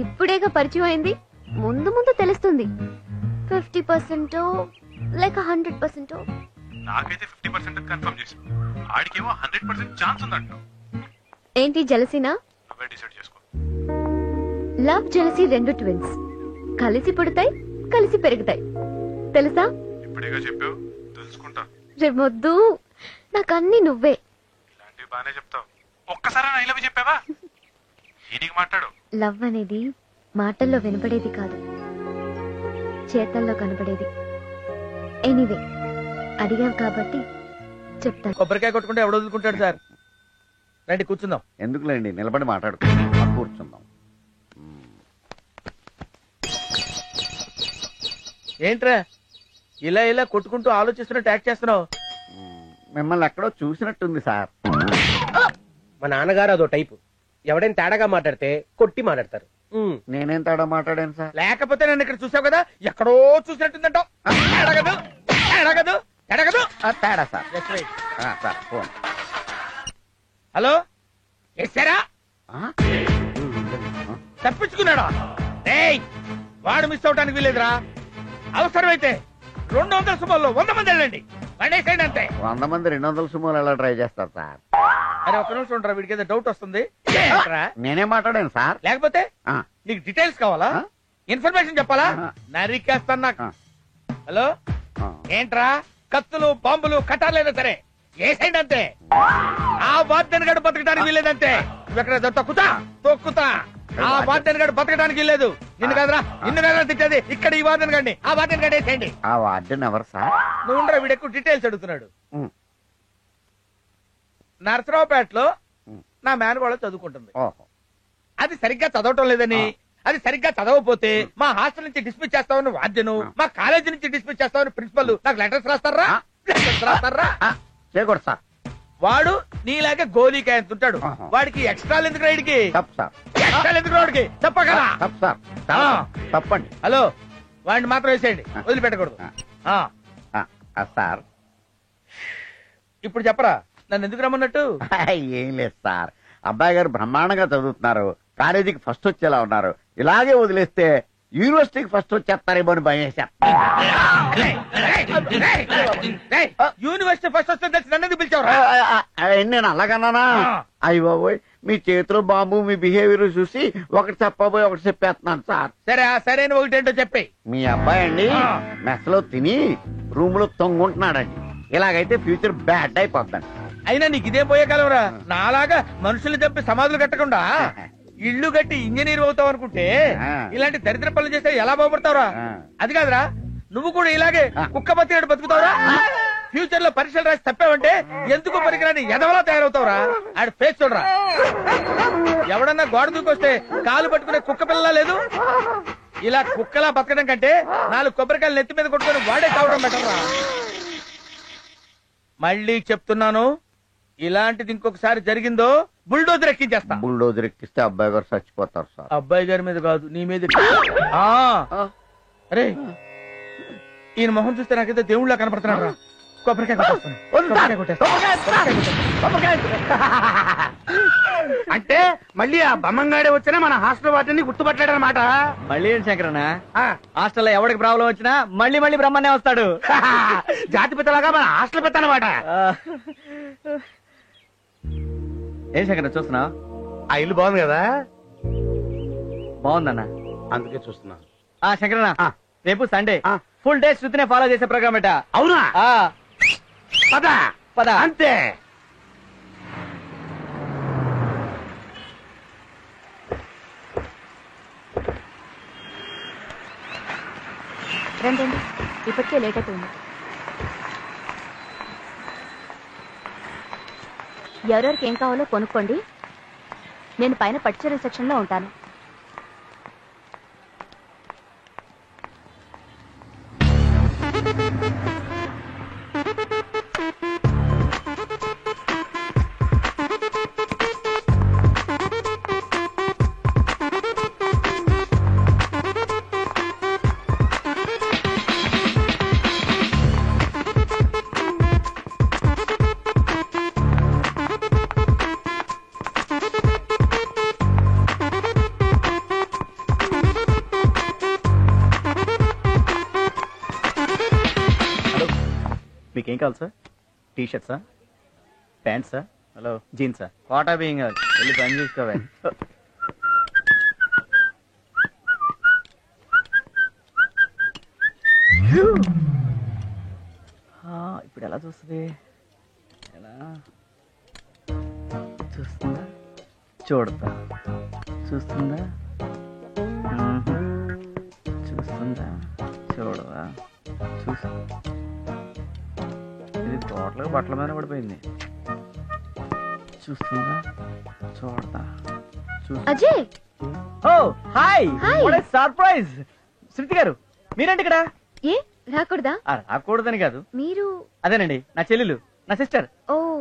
ఇప్పుడేగా పరిచయం అయింది, ముందు ముందు తెలుస్తుంది. 50% లేక 100%. నాకైతే 50% కన్ఫర్మ్ చేసావు, ఆడికేమో 100% ఛాన్స్ ఉందంట. ఏంటి జలసీనా? నువ్వే డిసైడ్ చేసుకో. లవ్ జలసీ రెండు ట్విన్స్, కలిసి పుడతాయి కలిసి పెరుగుతాయి, తెలుసా? ఇప్పుడేగా చెప్పావు, తెలుసుకుంటా. రేమొద్దు, నాకన్నీ నువ్వే. ఇలాంటివి బానే చెప్తావు. ఒక్కసారి ఐ లవ్ చెప్పావా? ఈయనకి మాట్లాడు. లవ్ అనేది మాటల్లో వినపడేది కాదు, చేతల్లో కనపడేది. ఎనీవే, అడిగావు కాబట్టి చెప్తాను. కొబ్బరికాయ కొట్టుకుంటే ఎవడు వదులుకుంటాడు సార్? రండి కూర్చుందాం. ఎందుకులేండి, నిలబడి మాట్లాడుకుందాం. కూర్చుందాం. ఏంట్రా ఇలా ఇలా కొట్టుకుంటూ ఆలోచిస్తున్నట్టు యాక్ట్ చేస్తున్నావు? మిమ్మల్ని ఎక్కడో చూసినట్టుంది సార్. మా నాన్నగారు అదో టైపు, ఎవడైనా తేడాగా మాట్లాడితే కొట్టి మాట్లాడతారు. నేనేం తేడా మాట్లాడాను సార్? లేకపోతే నన్ను ఇక్కడ చూసావు కదా, ఎక్కడో చూసినట్టుందంటావు. తేడా సార్. Sir phone. హలో, ఎస్సారా? తప్పించుకున్నాడా? వాడు మిస్ అవటానికి వీలేదురా. అవసరమైతే 200 సుమారులో 100 మంది వెళ్ళండి, పడేసేయండి అంతే. 100 మంది 200 సుమోలు ఎలా ట్రై చేస్తారు సార్? అరే ఒక్క నిమిషం ఉండరా, వీడికి ఏదో డౌట్ వస్తుంది. నేనే మాట్లాడాను సార్. లేకపోతే నీకు డీటెయిల్స్ కావాలా, ఇన్ఫర్మేషన్ చెప్పాలా? నరికేస్తాను నాకు. హలో, ఏంట్రా కత్తులు బాంబులు కట్టాలేదా సరే వేసేయండి అంతే. ఆ వాద్యన్ గడు బతకడానికి వీల్లేదంతే. నువ్వెక్కడ తొక్కుతా తొక్కుతా. ఆ వాద్యన్ గడు బతకడానికి వీల్లేదు. నిన్ను కదరా తిట్టేది. ఇక్కడ ఈ వాద్యన్ గడిని ఆ వాద్యన్ గడి వేసేయండి. ఆ వాద్యన్ ఎవరు సార్? నువ్వు ఉండరా, వీడు ఎక్కువ డీటెయిల్స్ అడుగుతున్నాడు. నరసరావుపేటలో నా మేనగోళ చదువుకుంటుంది. అది సరిగ్గా చదవటం లేదని, అది సరిగ్గా చదవకపోతే మా హాస్టల్ నుంచి డిస్మిస్ చేస్తామని వాద్యను, మా కాలేజీ నుంచి డిస్మిస్ చేస్తామని ప్రిన్సిపల్ నాకు లెటర్స్ రాస్తారా? చేయకూడదు సార్. వాడు నీలాగే గోలీకాయ ఎంత ఉంటాడు. వాడికి ఎక్స్ట్రా ఎందుకు రైడ్కి? ఎక్స్ట్రా ఎందుకు రోడ్కి చెప్పగలరా? తప్పండి. హలో, వాడిని మాత్రం వేసేయండి, వదిలిపెట్టకూడదు. సార్ ఇప్పుడు చెప్పరా నన్ను ఎందుకు రమ్మన్నట్టు? ఏం లేదు సార్, అబ్బాయి గారు బ్రహ్మాండంగా చదువుతున్నారు, కాలేజీకి ఫస్ట్ వచ్చేలా ఉన్నారు. ఇలాగే వదిలేస్తే యూనివర్సిటీకి ఫస్ట్ వచ్చేస్తారేమో అని భయం వేశారు. యూనివర్సిటీ ఫస్ట్ వస్తే నన్ను ఎందుకు పిలిచావురా? నేను అలాగన్నానా? అయ్య బాబోయ్, మీ చేతిలో బాంబు మీ బిహేవియర్ చూసి ఒకటి చెప్పబోయి ఒకటి చెప్పేస్తున్నాను సార్. సరే ఆ సరైన ఒకటేంటో చెప్పి. మీ అబ్బాయి అండి మెస్ లో తిని రూమ్ లో తొంగుంటున్నాడండి. ఇలాగైతే ఫ్యూచర్ బ్యాడ్ అయిపోద్దండి. అయినా నీకు ఇదే పోయే కాలంరా. నాలాగా మనుషులు చెప్పి సమాధులు కట్టకుండా ఇల్లు కట్టి ఇంజనీర్ అవుతావు అనుకుంటే ఇలాంటి దరిద్ర పనులు చేస్తే ఎలా బాగుపడతావురా? అది కాదురా, నువ్వు కూడా ఇలాగే కుక్క బతికేడు బతుకుతావురా. ఫ్యూచర్ లో పరీక్షలు రాసి తప్పావంటే ఎందుకు పనికిరాని ఎదవలా తయారవుతావురా. ఆడి ఫేస్ చూడరా. ఎవడన్నా గోడ దూకొస్తే కాలు పట్టుకునే కుక్క పిల్లలా లేదు. ఇలా కుక్కలా బతకడం కంటే 4 కొబ్బరికాయలు నెత్తి మీద కొట్టుకొని వాడే కావడం బెటర్ రా. మళ్ళీ చెప్తున్నాను, ఇలాంటిది ఇంకొకసారి జరిగిందో బుల్డోజర్ ఎక్కించేస్తా. బుల్డోజర్ ఎక్కిస్తే అబ్బాయి గారు చచ్చిపోతారు సార్. అబ్బాయి గారి మీద కాదు, నీ మీద. అరే, ఈయన మొహం చూస్తే నాకైతే దేవుళ్ళ కనపడుతున్నాడు రా. కొబ్బరికాయ అంటే మళ్ళీ ఆ బమ్మంగాడే వచ్చినా మన హాస్టల్ వాటిని గుర్తుపట్టాడనమాట. మళ్ళీ ఏంటి శంకరన్న, హాస్టల్లో ఎవరికి ప్రాబ్లం వచ్చినా మళ్ళీ మళ్ళీ బ్రహ్మనే వస్తాడు. జాతి పిత్తలాగా మన హాస్టల్ పిత్త అనమాట. ఏం శంకరన్న చూస్తున్నా? ఆ ఇల్లు బాగుంది కదా? బాగుందన్న, అందుకే చూస్తున్నా. శంకరన్న, రేపు సండే ఫుల్ డే శృతినే ఫాలో చేసే ప్రోగ్రామ్ ఎట. అవునా? పద పద అంతే. రండి, ఇప్పటికే లేట్ అవుతుంది. ఎవరెవరికి ఏం కావాలో కొనుక్కోండి. నేను పైన పట్టుచీరల సెక్షన్ లో ఉంటాను. మీకేం కావాలి సార్? టీ షర్ట్సా, ప్యాంట్సా, హలో జీన్సా, కోటా బీయింగ్ వెళ్ళి పని చూసుకోవే. ఇప్పుడు ఎలా చూస్తుంది? ఎలా చూస్తుందా? చూడతా. చూస్తుందా? చూస్తుందా? చూడదా? ఇది టోటల్గా బట్టల మీద పడిపోయింది. చూస్తుందా? చూడదా? అజయ్, ఓ హాయ్, సర్ప్రైజ్. శృతి గారు మీరేంటి ఇక్కడ? ఏ రాకూడదా? రాకూడదని కాదు, మీరు అదేనండి నా చెల్లెలు, నా సిస్టర్.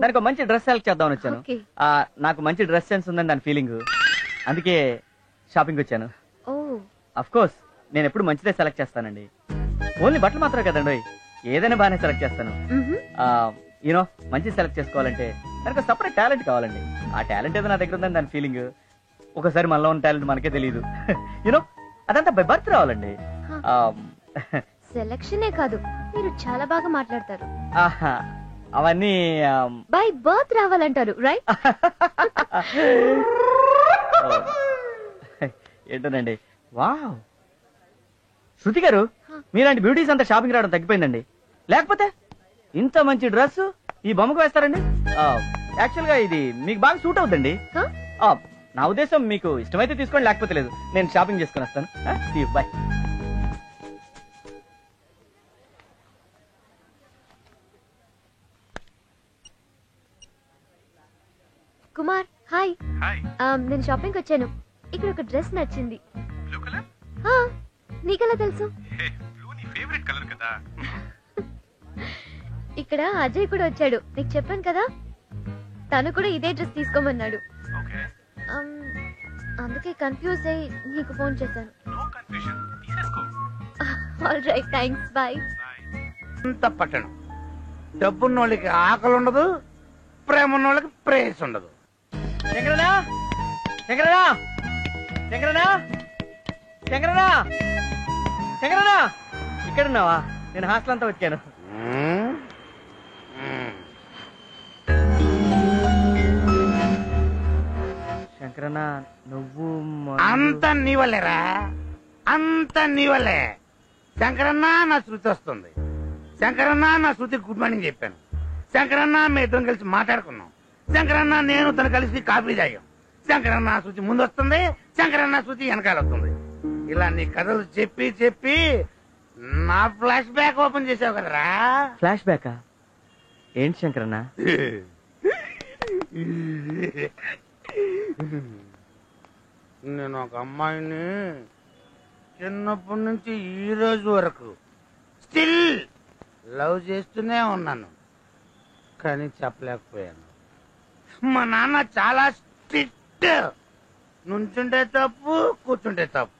దానికి ఒక మంచి డ్రెస్ సెలెక్ట్ చేద్దామని వచ్చాను. నాకు మంచి డ్రెస్ సెన్స్ ఉందని దాని ఫీలింగ్, అందుకే షాపింగ్ వచ్చాను. అఫ్ కోర్స్ నేను ఎప్పుడు మంచిదే సెలెక్ట్ చేస్తానండి. ఓన్లీ బట్టలు మాత్రమే కదండి, ఏదైనా బాగానే సెలెక్ట్ చేస్తాను. యూనో మంచి సెలెక్ట్ చేసుకోవాలంటే దానికి సపరేట్ టాలెంట్ కావాలండి. ఆ టాలెంట్ ఏదో నా దగ్గర ఉందని దాని ఫీలింగ్. ఒకసారి మనలో ఉన్న టాలెంట్ మనకే తెలియదు. యూనో అదంతా బై బర్త్ రావాలండి. సెలక్షనే కాదు, మీరు చాలా బాగా మాట్లాడతారు. అవన్నీ బై బర్త్ రావాలంటారు, రైట్? ఏంటోనండి. వావ్, శృతి గారు మీలాంటి బ్యూటీస్ అంతా షాపింగ్ రావడం తగ్గిపోయిందండి. లేకపోతే ఇంత మంచి డ్రెస్ ఈ బొమ్మకు వేస్తారండి. యాక్చువల్ గా ఇది మీకు బాగా సూట్ అవుతుందండి. నా ఉద్దేశం మీకు ఇష్టమైతే తీసుకోండి, లేకపోతే లేదు. నేను షాపింగ్ చేసుకుని వస్తాను. బాయ్. కుమార్ హాయ్. నేను షాపింగ్ వచ్చాను. ఇక్కడ ఒక డ్రెస్ నచ్చింది. నీకెలా తెలుసు? ఇక్కడ అజయ్ కూడా వచ్చాడు, నీకు చెప్పాను కదా. తను కూడా ఇదే డ్రెస్ తీసుకోమన్నాడు. అందుకే కన్ఫ్యూజ్ అయ్యి నీకు ఫోన్ చేశాను. All right, thanks, bye. పట్టణం డబ్బున్నోళ్ళకి ఆకలి ఉండదు, ప్రేమ ఉన్నోళ్ళకి ప్రేస్ ఉండదు. శంకరనా, శంకరనా, శంకరనా, శంకరనా, శంకరనా, ఇక్కడున్నావా? నేను హాస్టల్ అంతా వచ్చాను. శంకరనా, నువ్వు అంత నీ వల్లేరా, అంత నీ వల్లే. శంకరన్న నా శృతి వస్తుంది. శంకరన్న నా శృతి గుడ్ మార్నింగ్ చెప్పాను. శంకరన్న మీ ఇద్దరం కలిసి మాట్లాడుకున్నాం. శంకరన్న నేను తను కలిసి కాఫీ తాగాం. శంకరన్న శృతి ముందు వస్తుంది, శంకరన్న శృతి వెనకాల వస్తుంది. ఇలా నీ కథలు చెప్పి చెప్పి నా ఫ్లాష్ బ్యాక్ ఓపెన్ చేసావు కదరా. ఫ్లాష్ బ్యాకా? ఏంటి శంకరన్న? నేను ఒక అమ్మాయిని చిన్నప్పటి నుంచి ఈ రోజు వరకు స్టిల్ లవ్ చేస్తూనే ఉన్నాను, కానీ చెప్పలేకపోయాను. మా నాన్న చాలా స్ట్రిక్ట్. నుంచుంటే తప్పు, కూర్చుంటే తప్పు.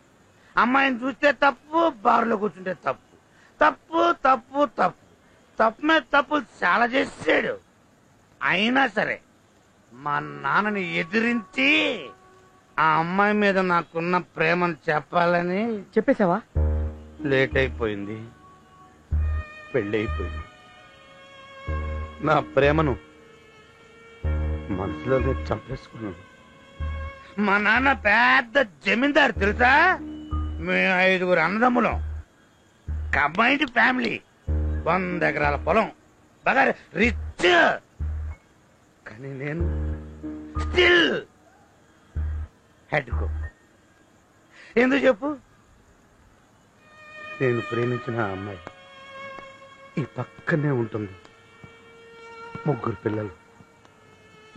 అమ్మాయిని చూస్తే తప్పు, బార్లో కూర్చుంటే తప్పు. తప్పు తప్పు తప్పు తప్పు మీద తప్పులు చాలా చేసాడు. అయినా సరే మా నాన్నని ఎదిరించి ఆ అమ్మాయి మీద నాకున్న ప్రేమను చెప్పాలని చెప్పేశావా? లేట్ అయిపోయింది, పెళ్ళైపోయింది. నా ప్రేమను మనసులోనే చంపేసుకున్నాను. మా నాన్న పెద్ద జమీందారు తెలుసా. మేము 5 అన్నదమ్ములం, కంబైన్డ్ ఫ్యామిలీ, 100 ఎకరాల పొలం, బాగా రిచ్. కానీ నేను స్టిల్ హెడ్ కుక్. ఎందుకు చెప్పు? నేను ప్రేమించిన ఆ అమ్మాయి ఈ పక్కనే ఉంటుంది. 3 పిల్లలు,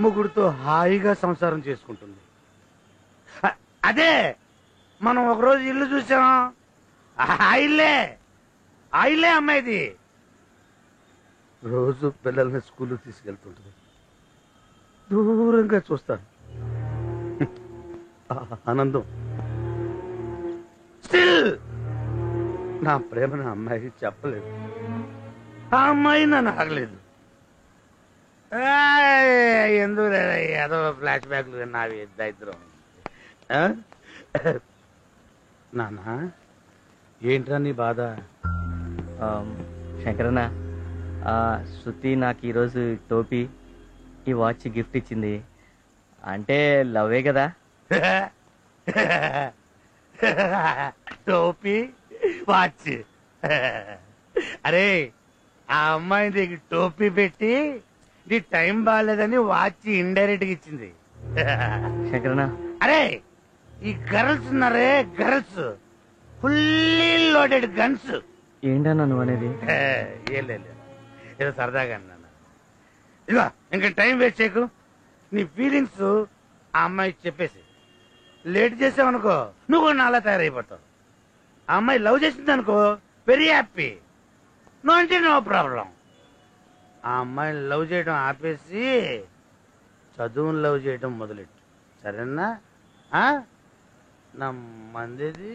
3 హాయిగా సంసారం చేసుకుంటుంది. అదే మనం ఒకరోజు ఇల్లు చూసాం, ఆ ఇల్లే అమ్మాయిది. రోజు పిల్లల్ని స్కూల్ తీసుకెళ్తుంటుంది. దూరంగా చూస్తాను, ఆనందం. స్టిల్ నా ప్రేమను అమ్మాయికి చెప్పలేదు. ఆ అమ్మాయి నన్ను ఆగలేదు. ఎందుకు లేదా ఏదో ఫ్లాష్ బ్యాక్లు నావి దరిద్రం. నాన్న ఏంట్రా నీ బాధ? శంకరన్న, శృతి నాకు ఈరోజు టోపీ ఈ వాచ్ గిఫ్ట్ ఇచ్చింది. అంటే లవ్వే కదా? టోపీ వాచ్. అరే ఆ అమ్మాయి దగ్గర టోపీ పెట్టి నీ టైం బాగాలేదని వాచ్ ఇండైరెక్ట్ గా ఇచ్చింది. శంకరనా, అరే ఈ గర్ల్స్ ఉన్నారే గర్ల్స్ ఫుల్లీ లోడెడ్ గన్స్. ఏంటన్నా నువ్వు అనేది? ఏం లేదు, ఏదో సరదాగా అన్నా. ఇదిగో ఇంకా టైం వేస్ట్ చేయకు. నీ ఫీలింగ్స్ ఆ అమ్మాయికి చెప్పేసి లేట్ చేసావనుకో నువ్వు కూడా నాలా తయారైపోతావు. ఆ అమ్మాయి లవ్ చేసింది అనుకో వెరీ హ్యాపీ, నో అంటే నో ప్రాబ్లం. ఆ అమ్మాయిని లవ్ చేయడం ఆపేసి చదువుని లవ్ చేయడం మొదలెట్టు, సరేనా? నా మందిది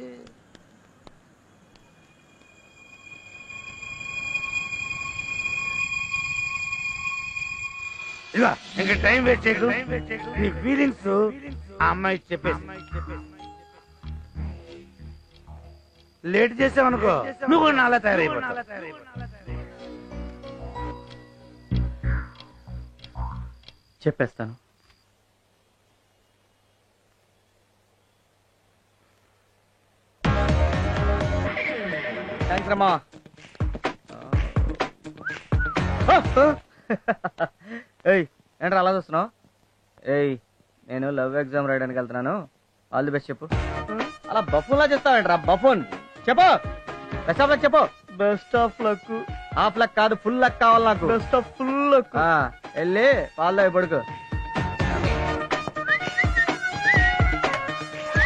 ఇదిగో ఇంకా టైం వేస్ట్ చేయకు. నీ ఫీలింగ్స్ ఆ అమ్మాయికి చెప్పేసి లేట్ చేసావనుకో నువ్వు కూడా నాలా తయారైపోతావు. చెప్పేస్తాను. థ్యాంక్స్ రమ్మా. ఏయ్ ఏంట్రా అలా చూస్తున్నావు? ఏయ్ నేను లవ్ ఎగ్జామ్ రాయడానికి వెళ్తున్నాను, ఆల్ ది బెస్ట్ చెప్పు. అలా బఫూన్లా చెప్తావేంట్రా? బఫూన్ చెప్పు. బెస్ట్ ఆఫ్ లక్ చెప్పు. Best of luck. Half luck కాదు, ఫుల్ లక్ కావాలి నాకు. Best of full luck. వెళ్ళి పాల్లో పడుకో.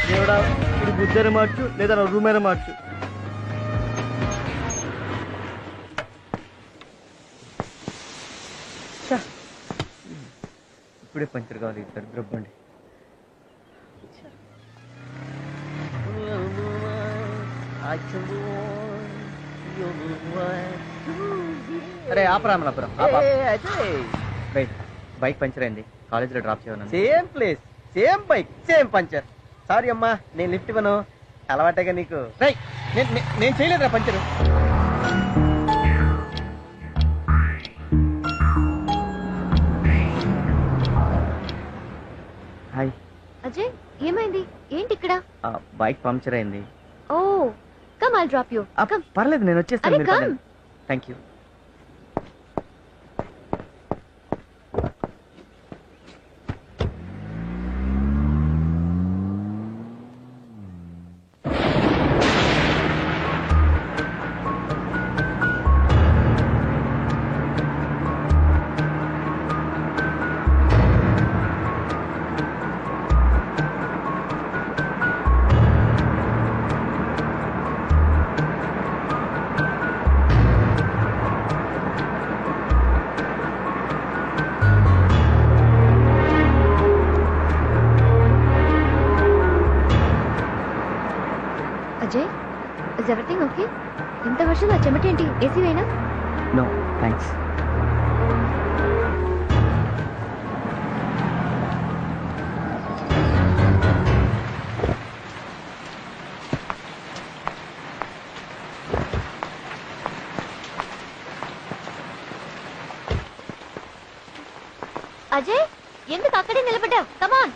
దేవుడా, ఇది బుద్ధైన మార్చు లేదా నా రూమ్ అయినా మార్చు. ఇప్పుడే పంచర్ కావాలి దరిద్రబ్బండి. అరే ఆపరామలాపురం, బైక్ పంచర్ అయింది, కాలేజీలో డ్రాప్ చేయను. Same place same bike same puncture. Sorry అమ్మా, నేను లిఫ్ట్ ఇవ్వను, అలవాటేగా నీకు. నేను చేయలేదురా పంచరు. హాయ్ అజయ్, ఏమైంది? ఏంటి ఇక్కడ? బైక్ పంక్చర్ అయింది. Oh come, I'll drop you. Come. పర్లేదు, నేను వచ్చేస్తాను. Thank you. Ajay, is everything okay? ఇంత వర్షంలో చెమటేంటి? ఏసీ వేనా? No thanks. అజయ్, ఎందుకు అక్కడే నిలబడ్డావు? కమాన్.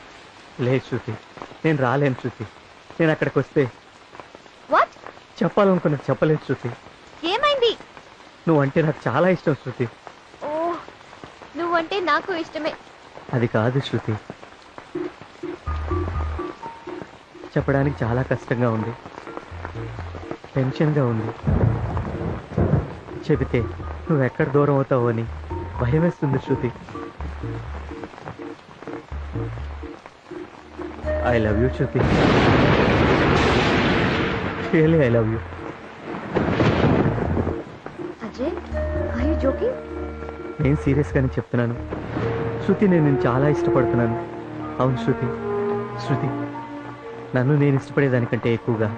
లేదు శృతి, నేను రాలేను శృతి. నేను అక్కడికి వస్తే వాట్ చెప్పాలనుకున్నది చెప్పలేదు శృతి. ఏమైంది? నువ్వంటే నాకు చాలా ఇష్టం శృతి. ఓ, నువ్వంటే నాకు ఇష్టమే. అది కాదు శృతి, చెప్పడానికి చాలా కష్టంగా ఉంది, టెన్షన్గా ఉంది. చెబితే నువ్వెక్కడ దూరం అవుతావో అని భయం వేస్తుంది Shruti. I love you Shruti, really I love you. Ajay, are you joking? నేను సీరియస్గానే చెప్తున్నాను శృతి, నేను నిన్ను చాలా ఇష్టపడుతున్నాను. అవును శృతి. శృతి, నన్ను నేను ఇష్టపడేదానికంటే ఎక్కువగా,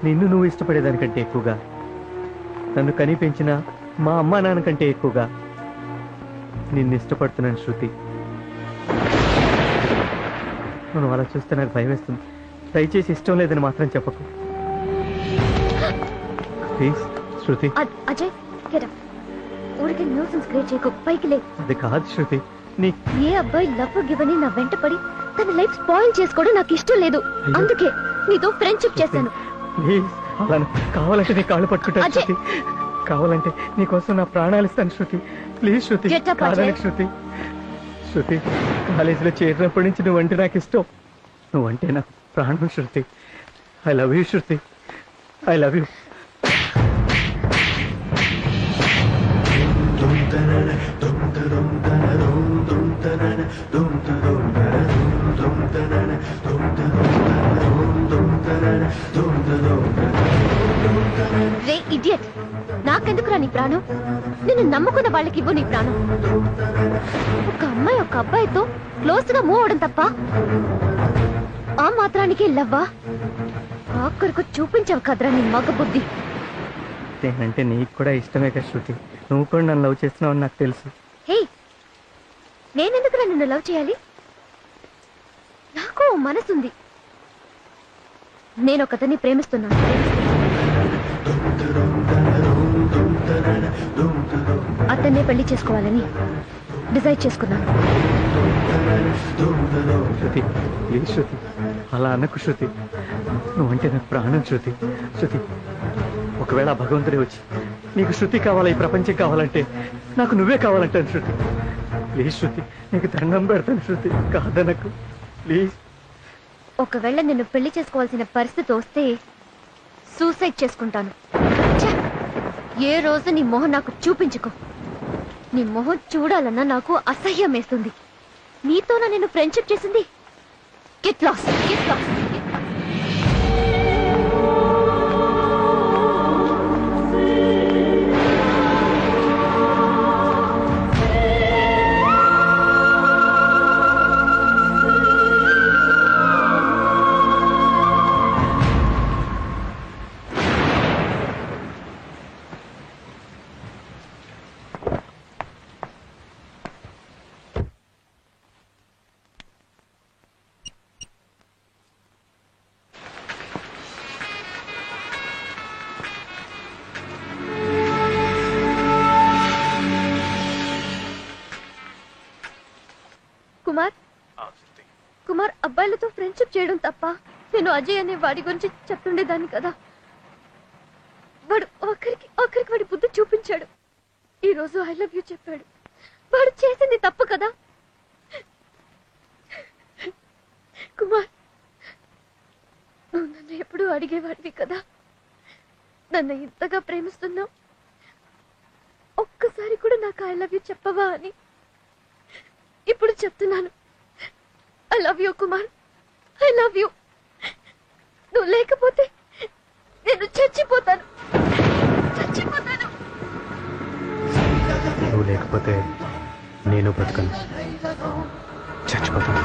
నిన్ను నువ్వు ఇష్టపడేదానికంటే ఎక్కువగా, నన్ను కని పెంచిన మా అమ్మా నాన్న కంటే ఎక్కువగా నిన్ను ఇష్టపడుతున్నాను శృతి. నువ్వు అలా చూస్తే నాకు భయం వేస్తుంది. దయచేసి ఇష్టం లేదని మాత్రం చెప్పకు please Shruti. Ajay, get up. ఊరికి న్యూసెన్స్ క్రియేట్ చేయకు. పైకి లే. అది కాదు శృతి. ఏ అబ్బాయి లవ్ గివ్ అని నా వెంట పడి తన లైఫ్ స్పాయిల్ చేసుకోవడం నాకు ఇష్టం లేదు. అందుకే నీతో ఫ్రెండ్షిప్ చేశాను. ప్లీజ్ అలా కావాలంటే నీ కాళ్ళు పట్టుకుంటాను శృతి. కావాలంటే నీకోసం నా ప్రాణాలు ఇస్తాను శృతి. ప్లీజ్ శృతి. కాదని శృతి. శృతి కాలేజీలో చేరినప్పటి నుంచి నువ్వంటే నాకు ఇష్టం. నువ్వంటే నాకు ప్రాణం Shruti. I love you Shruti. I love you. రే ఇడియట్, నాకెందుకురా నీ ప్రాణం? నిన్ను నమ్ముకున్న వాళ్ళకి ఇవ్వు నీ ప్రాణం. ఒక అమ్మాయి ఒక అబ్బాయితో క్లోజ్ గా మూవ్ అవడం తప్ప ఆ మాత్రానికి లవ్వా? ఆఖరికి చూపించావు కదరా నీ మగ బుద్ధి. నేనంటే నీకు కూడా ఇష్టమే కదా శృతి. నువ్వు కూడా నన్ను లవ్ చేస్తున్నావు అని నాకు తెలుసు. హే, నేనెందుకురా నిన్ను లవ్ చేయాలి? నాకు మనసుంది. నేను ఒకతన్ని ప్రేమిస్తున్నాను. అతన్నే పెళ్లి చేసుకోవాలని డిసైడ్ చేసుకున్నాను. శృతి ప్లీజ్ శృతి, అలా అనకు శృతి. నువ్వంటే నాకు ప్రాణం శృతి. శృతి ఒకవేళ భగవంతుడే వచ్చి నీకు శృతి కావాలా, ఈ ప్రపంచం కావాలంటే నాకు నువ్వే కావాలంటాను శృతి. ప్లీజ్ శృతి, నీకు దండం పెడతాను శృతి. కాదనకు ప్లీజ్. ఒకవేళ నిన్ను పెళ్లి చేసుకోవాల్సిన పరిస్థితి వస్తే సూసైడ్ చేసుకుంటాను. ఏ రోజు నీ మొహం నాకు చూపించుకో. నీ మొహం చూడాలన్నా నాకు అసహ్యం వేస్తుంది. నీతోనా నేను ఫ్రెండ్షిప్ చేసింది? Get lost, get lost. Kumar అబ్బాయిలతో ఫ్రెండ్షిప్ చేయడం తప్ప నేను అజయ్ అనే వాడి గురించి చెప్తుండేదాన్ని కదా. వాడు ఆఖరికి వాడి బుద్ధి చూపించాడు. ఈ రోజు ఐ లవ్ యూ చెప్పాడు. వాడు చేసింది తప్పు కదా. కుమార్, నువ్వు నన్ను ఎప్పుడూ అడిగేవాడివి కదా, నన్ను ఇంతగా ప్రేమిస్తున్నావు, ఒక్కసారి కూడా నాకు ఐ లవ్ యూ చెప్పవా అని. ఇప్పుడు చెప్తున్నాను, I love you Kumar, I love you. నువ్వు లేకపోతే నేను చచ్చిపోతాను. నువ్వు లేకపోతే నేను బ్రతకను, చచ్చిపోతాను.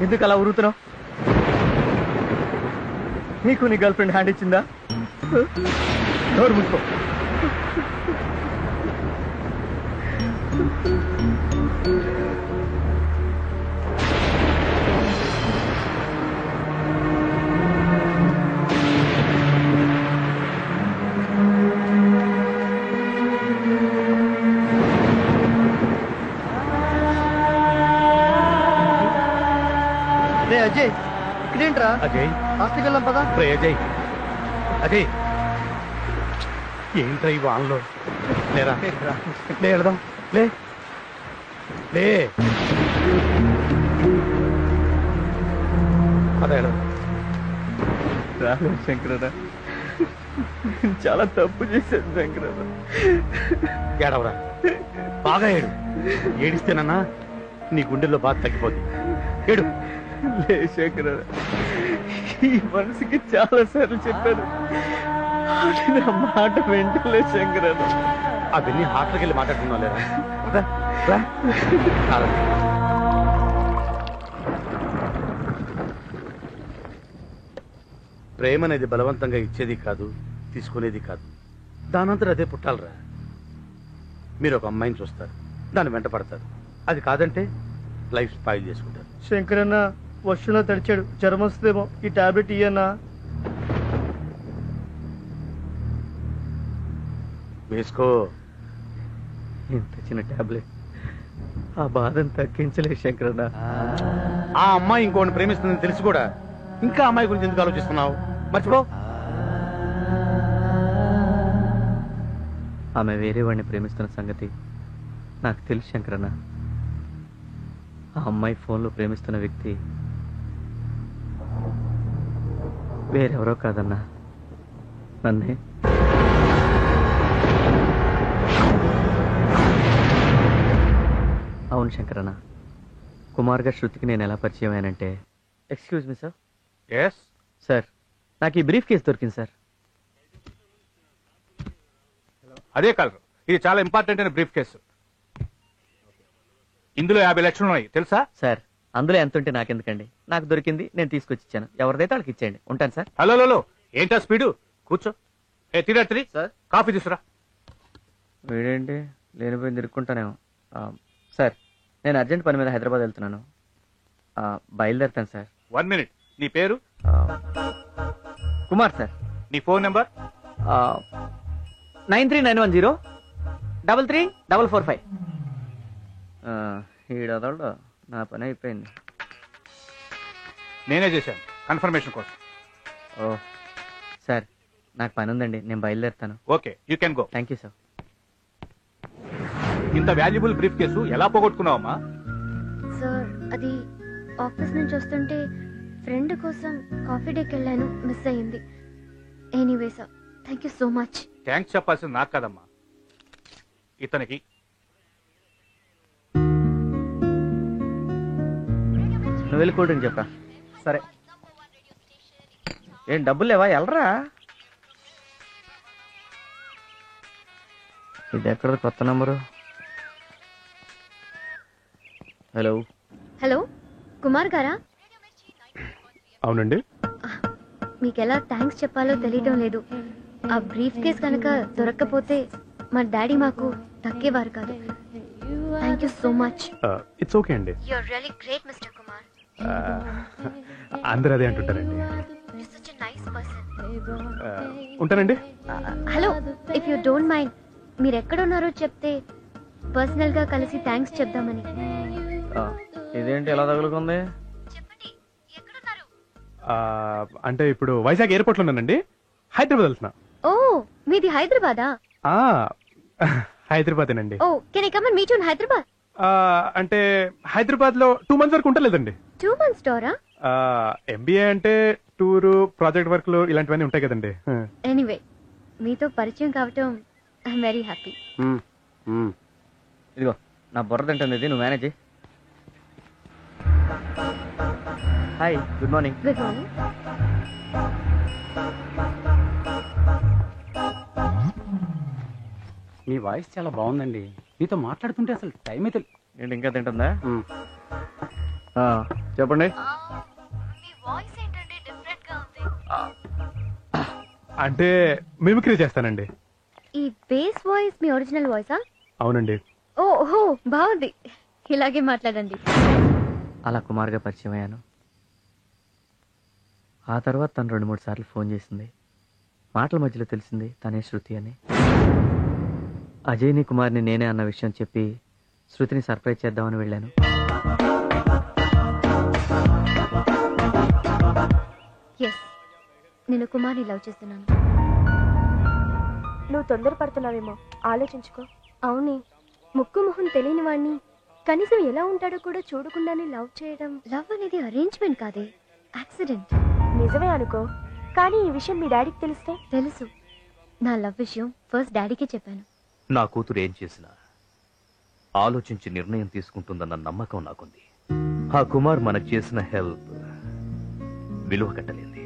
ఎందుకు అలా ఉరుతున్నావు? నీకు నీ గర్ల్ ఫ్రెండ్ హ్యాండ్ ఇచ్చిందా? డోర్ ముట్టుకో. అజయ్ ఇక్కడేంట్రా? అజయ్ హాస్టల్కి వెళ్ళాం పదా. అజయ్ అజయ్ ఏంట్రా ఈ వాన్లో? లేరా లే, వెళదాం. లే లే అదే వెళదాం. రాలేదు శంకరరా, చాలా తప్పు చేశాను శంకరరా. ఏడవరా, బాగా ఏడు. ఏడిస్తేనన్నా నీ గుండెల్లో బాధ తగ్గిపోద్ది. ఏడు. లే శంకరరా, ఈ మనసుకి చాలా సార్లు చెప్పాను, నా మాట వెంటలే శంకరరా. అవన్నీ హాస్టల్కి వెళ్ళి మాట్లాడుతున్నావు లేరా? ప్రేమ అనేది బలవంతంగా ఇచ్చేది కాదు, తీసుకునేది కాదు. దానంతరం అదే పుట్టాలరా. మీరు ఒక అమ్మాయిని చూస్తారు, దాన్ని వెంట పడతారు. అది కాదంటే లైఫ్ స్పాయిల్ చేసుకుంటారు. శంకరన్న వర్షంలో తడిచాడు, జ్వరం వస్తుందేమో, ఈ టాబ్లెట్ ఇయ్యన్నా. వేసుకో. ఇంత చిన్న టాబ్లెట్ ఆ బాధను తగ్గించలేదు శంకరన్న. ఆ అమ్మాయి ఇంకోటి ప్రేమిస్తుందని తెలిసి కూడా ఇంకా అమ్మాయి గురించి ఎందుకు ఆలోచిస్తున్నావు? మర్చిపో. ఆమె వేరే వాడిని ప్రేమిస్తున్న సంగతి నాకు తెలుసు శంకరన్న. ఆ అమ్మాయి ఫోన్లో ప్రేమిస్తున్న వ్యక్తి వేరెవరో కాదన్నా, నన్నే. అవును శంకరన్న, కుమార్ గారు శృతికి నేను ఎలా పరిచయం అయ్యానంటే. Excuse me sir. Yes sir, నాకు ఈ బ్రీఫ్ కేసు దొరికింది సార్. అదే కలర్. ఇది చాలా ఇంపార్టెంట్ అయిన బ్రీఫ్ కేసు. ఇందులో 50 లక్షలు ఉన్నాయి తెలుసా? సార్, అందులో ఎంత ఉంటే నాకెందుకండి, నాకు దొరికింది, నేను తీసుకొచ్చి ఇచ్చాను. ఎవరిదైతే వాళ్ళకి ఇచ్చేయండి. ఉంటాను సార్. హలో, ఏంటా స్పీడు? కూర్చో. తిరిగి సార్, కాఫీ తీసుకురా. వీడేంటి లేనిపోయి తిరుక్కుంటానేమో. సార్, నేను అర్జెంట్ పని మీద హైదరాబాద్ వెళ్తున్నాను, బయలుదేరుతాను సార్. 1 మినిట్. నీ పేరు? కుమార్ సార్. నీ ఫోన్ నెంబర్? 9391033445. ఈడోదోడు నా పని అయిపోయింది. నేనే చేశాను కన్ఫర్మేషన్ కోసం. ఓ సార్, నాకు పని ఉందండి, నేను బయలుదేరుతాను. Okay, you can go. Thank you sir. ఇంత వాల్యుబుల్ బ్రీఫ్ కేసు ఎలా పోగొట్టుకున్నావమ్మా? సార్, అది ఆఫీస్ నుంచి వస్తుంటే ఫ్రెండ్ కోసం కాఫీ డేకి వెళ్ళాను, మిస్ అయ్యింది. Anyway sir, thank you so much. Thanks చెప్పాల్సింది నాకు కదమ్మా, ఇతనికి. నువ్వు వెళ్ళి కూల్ డ్రింక్ చెప్పరా. సరే, ఏం డబ్బులు లేవా? వెళ్ళరా. ఇది ఎక్కడ కొత్త నంబరు? హలో హలో, కుమార్ గారా? అవునండి. మీకు ఎలా థ్యాంక్స్ చెప్పాలో తెలియటం లేదు. ఆ బ్రీఫ్ కేస్ కనుక దొరక్కపోతే మా డాడీ మాకు దక్కేవారు కాదు. Thank you so much. It's okay అండి. You are really great mister Kumar. అందరూ అదే అంటుంటారండి. You are such a nice person. ఉంటానండి. Hello, if you don't mind, మీరు ఎక్కడ ఉన్నారో చెప్తే పర్సనల్ గా కలిసి థ్యాంక్స్ చెప్దామని. ఇదేంటి ఎలా తగులుకుంది? చెప్పండి, ఎక్కడున్నారు? అంటే ఇప్పుడు వైజాగ్ ఎయిర్పోర్ట్ లో ఉన్నానండి, హైదరాబాద్ వెళ్తున్నా. ఓ, మీది హైదరాబాదా? హైదరాబాదేనండి. Oh, can I come and meet you in Hyderabad? అంటే హైదరాబాద్ లో 2 months వరకు ఉండలేదండి. 2 months టూరా? ఎంబీఏ అంటే టూరు, ప్రాజెక్ట్ వర్క్లు ఇలాంటివన్నీ ఉంటాయి కదండి. ఎనీవే, మీతో పరిచయం కావటం ఐఎమ్ వెరీ హ్యాపీ. ఇదిగో నా బుర్ర తింటుంది, ఇది నువ్వు manage. Hi, good morning. Good morning. మీ వాయిస్ చాలా బాగుందండి. మీతో మాట్లాడుతుంటే అసలు టైం అయితే. ఏంటి ఇంకా తింటుందా? చెప్పండి. మీ వాయిస్ ఏంటంటే డిఫరెంట్ గా ఉంది. అంటే మిమిక్రీ చేస్తానండి. ఈ బేస్ వాయిస్ మీ ఒరిజినల్ వాయిసా? అవునండి. ఓహో, బాగుంది, ఇలాగే మాట్లాడండి. అలా కుమార్గా పరిచయం అయ్యాను. ఆ తర్వాత తను 2-3 సార్లు ఫోన్ చేసింది. మాటల మధ్యలో తెలిసింది తనే శృతి అని. అజయ్ని కుమార్ని నేనే అన్న విషయం చెప్పి శృతిని సర్ప్రైజ్ చేద్దామని వెళ్ళాను. ఎస్, నేను కుమార్ని లవ్ చేస్తున్నాను. నువ్వు తొందరపడుతున్నావేమో, ఆలోచించుకో. అవునే, ముక్కు మొహం తెలియని వాణ్ణి కనీసం ఎలా ఉంటాడో కూడా చూడకుండానే లవ్ చేయడం. లవ్ అనేది అరేంజ్మెంట్ కాదే, యాక్సిడెంట్. నిజమే అనుకో, కానీ ఈ విషయం మీ డాడీకి తెలిస్తే? తెలుసు. నా లవ్ విషయం ఫస్ట్ డాడీకే చెప్పాను. నా కూతురు ఏం చేసినా ఆలోచించి నిర్ణయం తీసుకుంటుందన్న నమ్మకం నాకుంది. ఆ కుమార్ మనకు చేసిన హెల్ప్ విలువ కట్టలేంది.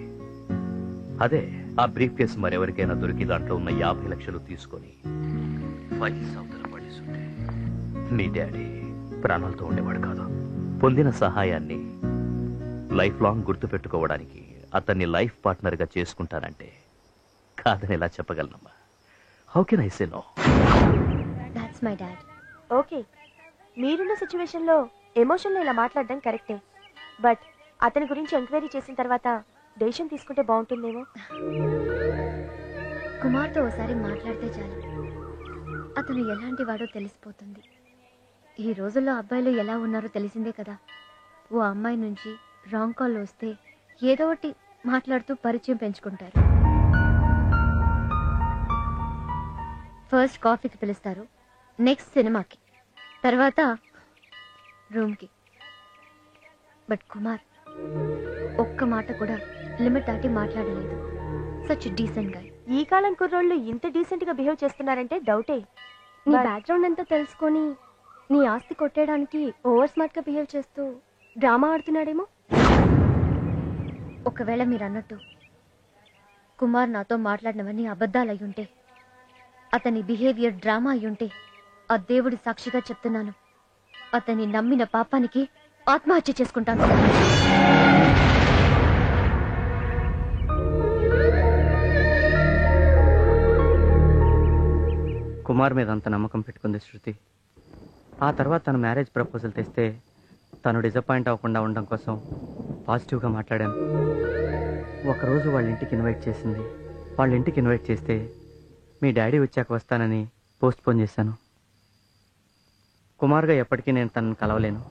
అదే ఆ బ్రీఫ్ కేసు మరెవరికైనా దొరికి దాంట్లో ఉన్న 50 లక్షలు తీసుకొని ఫైల్స్ అవతల పడేస్తుంటే నీ డాడీ ప్రాణాలతో ఉండేవాడు కాదు. పొందిన సహాయాన్ని లైఫ్ లాంగ్ గుర్తు పెట్టుకోవడానికి అతన్ని లైఫ్ పార్ట్నర్గా చేసుకుంటానంటే కాదని ఎలా చెప్పగలనమ్మా? How can I say no? That's my dad. Okay, మీరున్న సిచ్యువేషన్ లో ఎమోషన్లో ఇలా మాట్లాడడం కరెక్టే, బట్ అతని గురించి ఎంక్వైరీ చేసిన తర్వాత డెసిషన్ తీసుకుంటే బాగుంటుందేమో. కుమార్తో ఒకసారి మాట్లాడితే చాలు, అతను ఎలాంటి వాడో తెలిసిపోతుంది. ఈ రోజుల్లో అబ్బాయిలు ఎలా ఉన్నారో తెలిసిందే కదా. ఓ అమ్మాయి నుంచి రాంగ్ కాల్ వస్తే ఏదో ఒకటి మాట్లాడుతూ పరిచయం పెంచుకుంటారు. ఫస్ట్ కాఫీకి పిలుస్తారు, నెక్స్ట్ సినిమాకి, తర్వాత రూమ్కి. బట్ కుమార్ ఒక్క మాట కూడా లిమిట్ దాటి మాట్లాడలేదు. సచ్ డీసెంట్ గా. ఈ కాలం కుర్రోళ్ళు ఇంత డీసెంట్ గా బిహేవ్ చేస్తున్నారంటే డౌటే. నీ బ్యాక్గ్రౌండ్ అంతా తెలుసుకొని నీ ఆస్తి కొట్టేయడానికి ఓవర్ స్మార్ట్ గా బిహేవ్ చేస్తూ డ్రామా ఆడుతున్నాడేమో. ఒకవేళ మీరు అన్నట్టు కుమార్ నాతో మాట్లాడినవన్నీ అబద్ధాలు అయ్యుంటే, అతని బిహేవియర్ డ్రామా అయ్యుంటే, ఆ దేవుడి సాక్షిగా చెప్తున్నాను, అతన్ని నమ్మిన పాపానికి ఆత్మహత్య చేసుకుంటాను. కుమార్ మీద అంత నమ్మకం పెట్టుకుంది శృతి. ఆ తర్వాత తను మ్యారేజ్ ప్రపోజల్ తెస్తే తను డిసప్పాయింట్ అవ్వకుండా ఉండడం కోసం పాజిటివ్గా మాట్లాడాను. ఒకరోజు వాళ్ళ ఇంటికి ఇన్వైట్ చేసింది. వాళ్ళ ఇంటికి ఇన్వైట్ చేస్తే మీ డాడీ వచ్చాక వస్తానని పోస్ట్పోన్ చేశాను. కుమార్గా ఎప్పటికీ నేను తనను కలవలేను.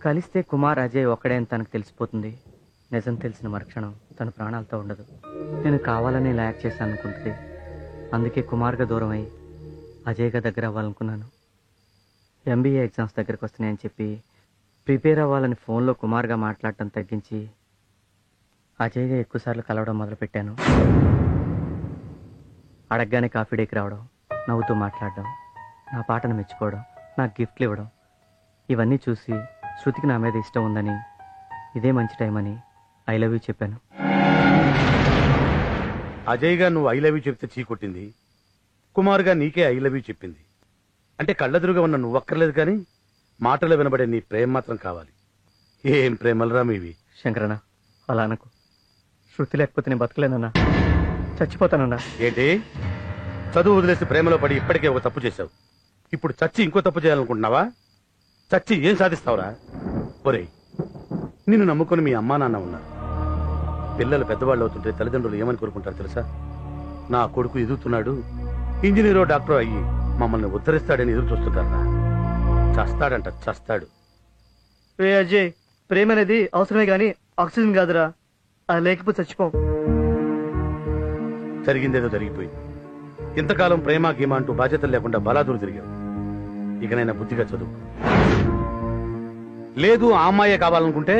కలిస్తే కుమార్ అజయ్ ఒక్కడే అని తనకు తెలిసిపోతుంది. నిజం తెలిసిన మరుక్షణం తన ప్రాణాలతో ఉండదు. నేను కావాలని ఇలా యాక్ట్ చేశాను అనుకుంటుంది. అందుకే కుమార్గా దూరం అయ్యి అజయ్గా దగ్గర అవ్వాలనుకున్నాను. ఎంబీఏ ఎగ్జామ్స్ దగ్గరికి వస్తున్నాయని చెప్పి ప్రిపేర్ అవ్వాలని ఫోన్లో కుమార్గా మాట్లాడటం తగ్గించి అజయ్గా ఎక్కువసార్లు కలవడం మొదలుపెట్టాను. అడగగానే కాఫీ డేకి రావడం, నవ్వుతూ మాట్లాడడం, నా పాటను మెచ్చుకోవడం, నాకు గిఫ్ట్లు ఇవ్వడం, ఇవన్నీ చూసి శృతికి నా మీద ఇష్టం ఉందని, ఇదే మంచి టైం అని ఐ లవ్ యూ చెప్పాను. అజయ్ గా నువ్వు ఐ లవ్ యూ చెప్తే చీకొట్టింది, కుమార్ గా నీకే ఐ లవ్ యూ చెప్పింది. అంటే కళ్ళెదురుగా ఉన్న నువ్వు అక్కర్లేదు, కానీ మాటలు వినబడే నీ ప్రేమ మాత్రం కావాలి. ఏం ప్రేమలరా మీవి. శంకరన్న, అలా అనకు. శృతి లేకపోతే నేను బతకలేనన్నా, చచ్చిపోతానన్నా. ఏంటి, చదువు వదిలేసి ప్రేమలో పడి ఇప్పటికే ఒక తప్పు చేశావు. ఇప్పుడు చచ్చి ఇంకో తప్పు చేయాలనుకుంటున్నావా? చచ్చి ఏం సాధిస్తావురా? ఒరేయ్, నిన్ను నమ్ముకొని మీ అమ్మా నాన్న ఉన్నారు. పిల్లలు పెద్దవాళ్ళు అవుతుంటే తల్లిదండ్రులు ఏమని కోరుకుంటారు తెలుసా? నా కొడుకు ఎదుగుతున్నాడు, ఇంజనీరో డాక్టరో అయ్యి మమ్మల్ని ఉద్ధరిస్తాడని ఎదురు చూస్తుంటారా? చస్తాడంట, చస్తాడు. రే అజయ్, ప్రేమ అనేది అవసరమే గాని ఆక్సిజన్ కాదురా. అది లేకపోతే చచ్చిపోం. జరిగిందేదో జరిగిపోయింది. ఇంతకాలం ప్రేమ గీమ అంటూ బాధ్యతలు లేకుండా బలాదూరు తిరిగావు. ఇకనైనా బుద్ధిగా చదువు. లేదు ఆ అమ్మాయే కావాలనుకుంటే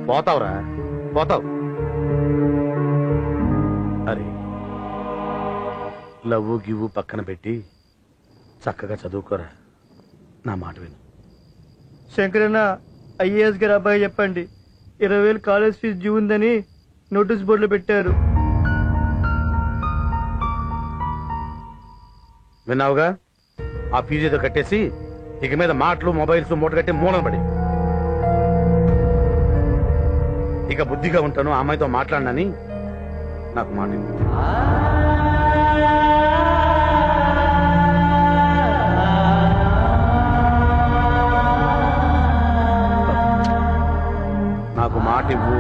పోతావురా, పోతావు. అరే, లవ్వు గివ్వు పక్కన పెట్టి చక్కగా చదువుకోరా. నా మాట విను. శంకరన్న, ఐఏఎస్ గారు అబ్బాయి చెప్పండి, 20,000 కాలేజ్ ఫీజు డ్యూ ఉందని నోటీస్ బోర్డులో పెట్టారు. విన్నావుగా? ఆ ఫీజు ఏదో కట్టేసి ఇక మీద మాటలు మొబైల్స్ మూట కట్టి మూలన పడి. ఇక బుద్ధిగా ఉంటాను, ఆ అమ్మాయితో మాట్లాడినని నాకు మాట ఇవ్వు. నాకు మాట ఇవ్వు.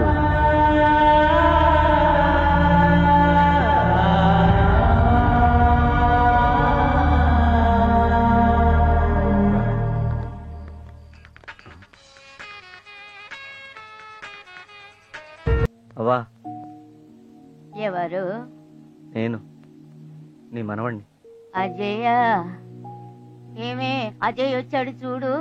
అవ్వా, ఎవరు? నేను నీ మనవణ్ణి. అజయ్య. ఏమే అజయ్ వచ్చాడు చూడు.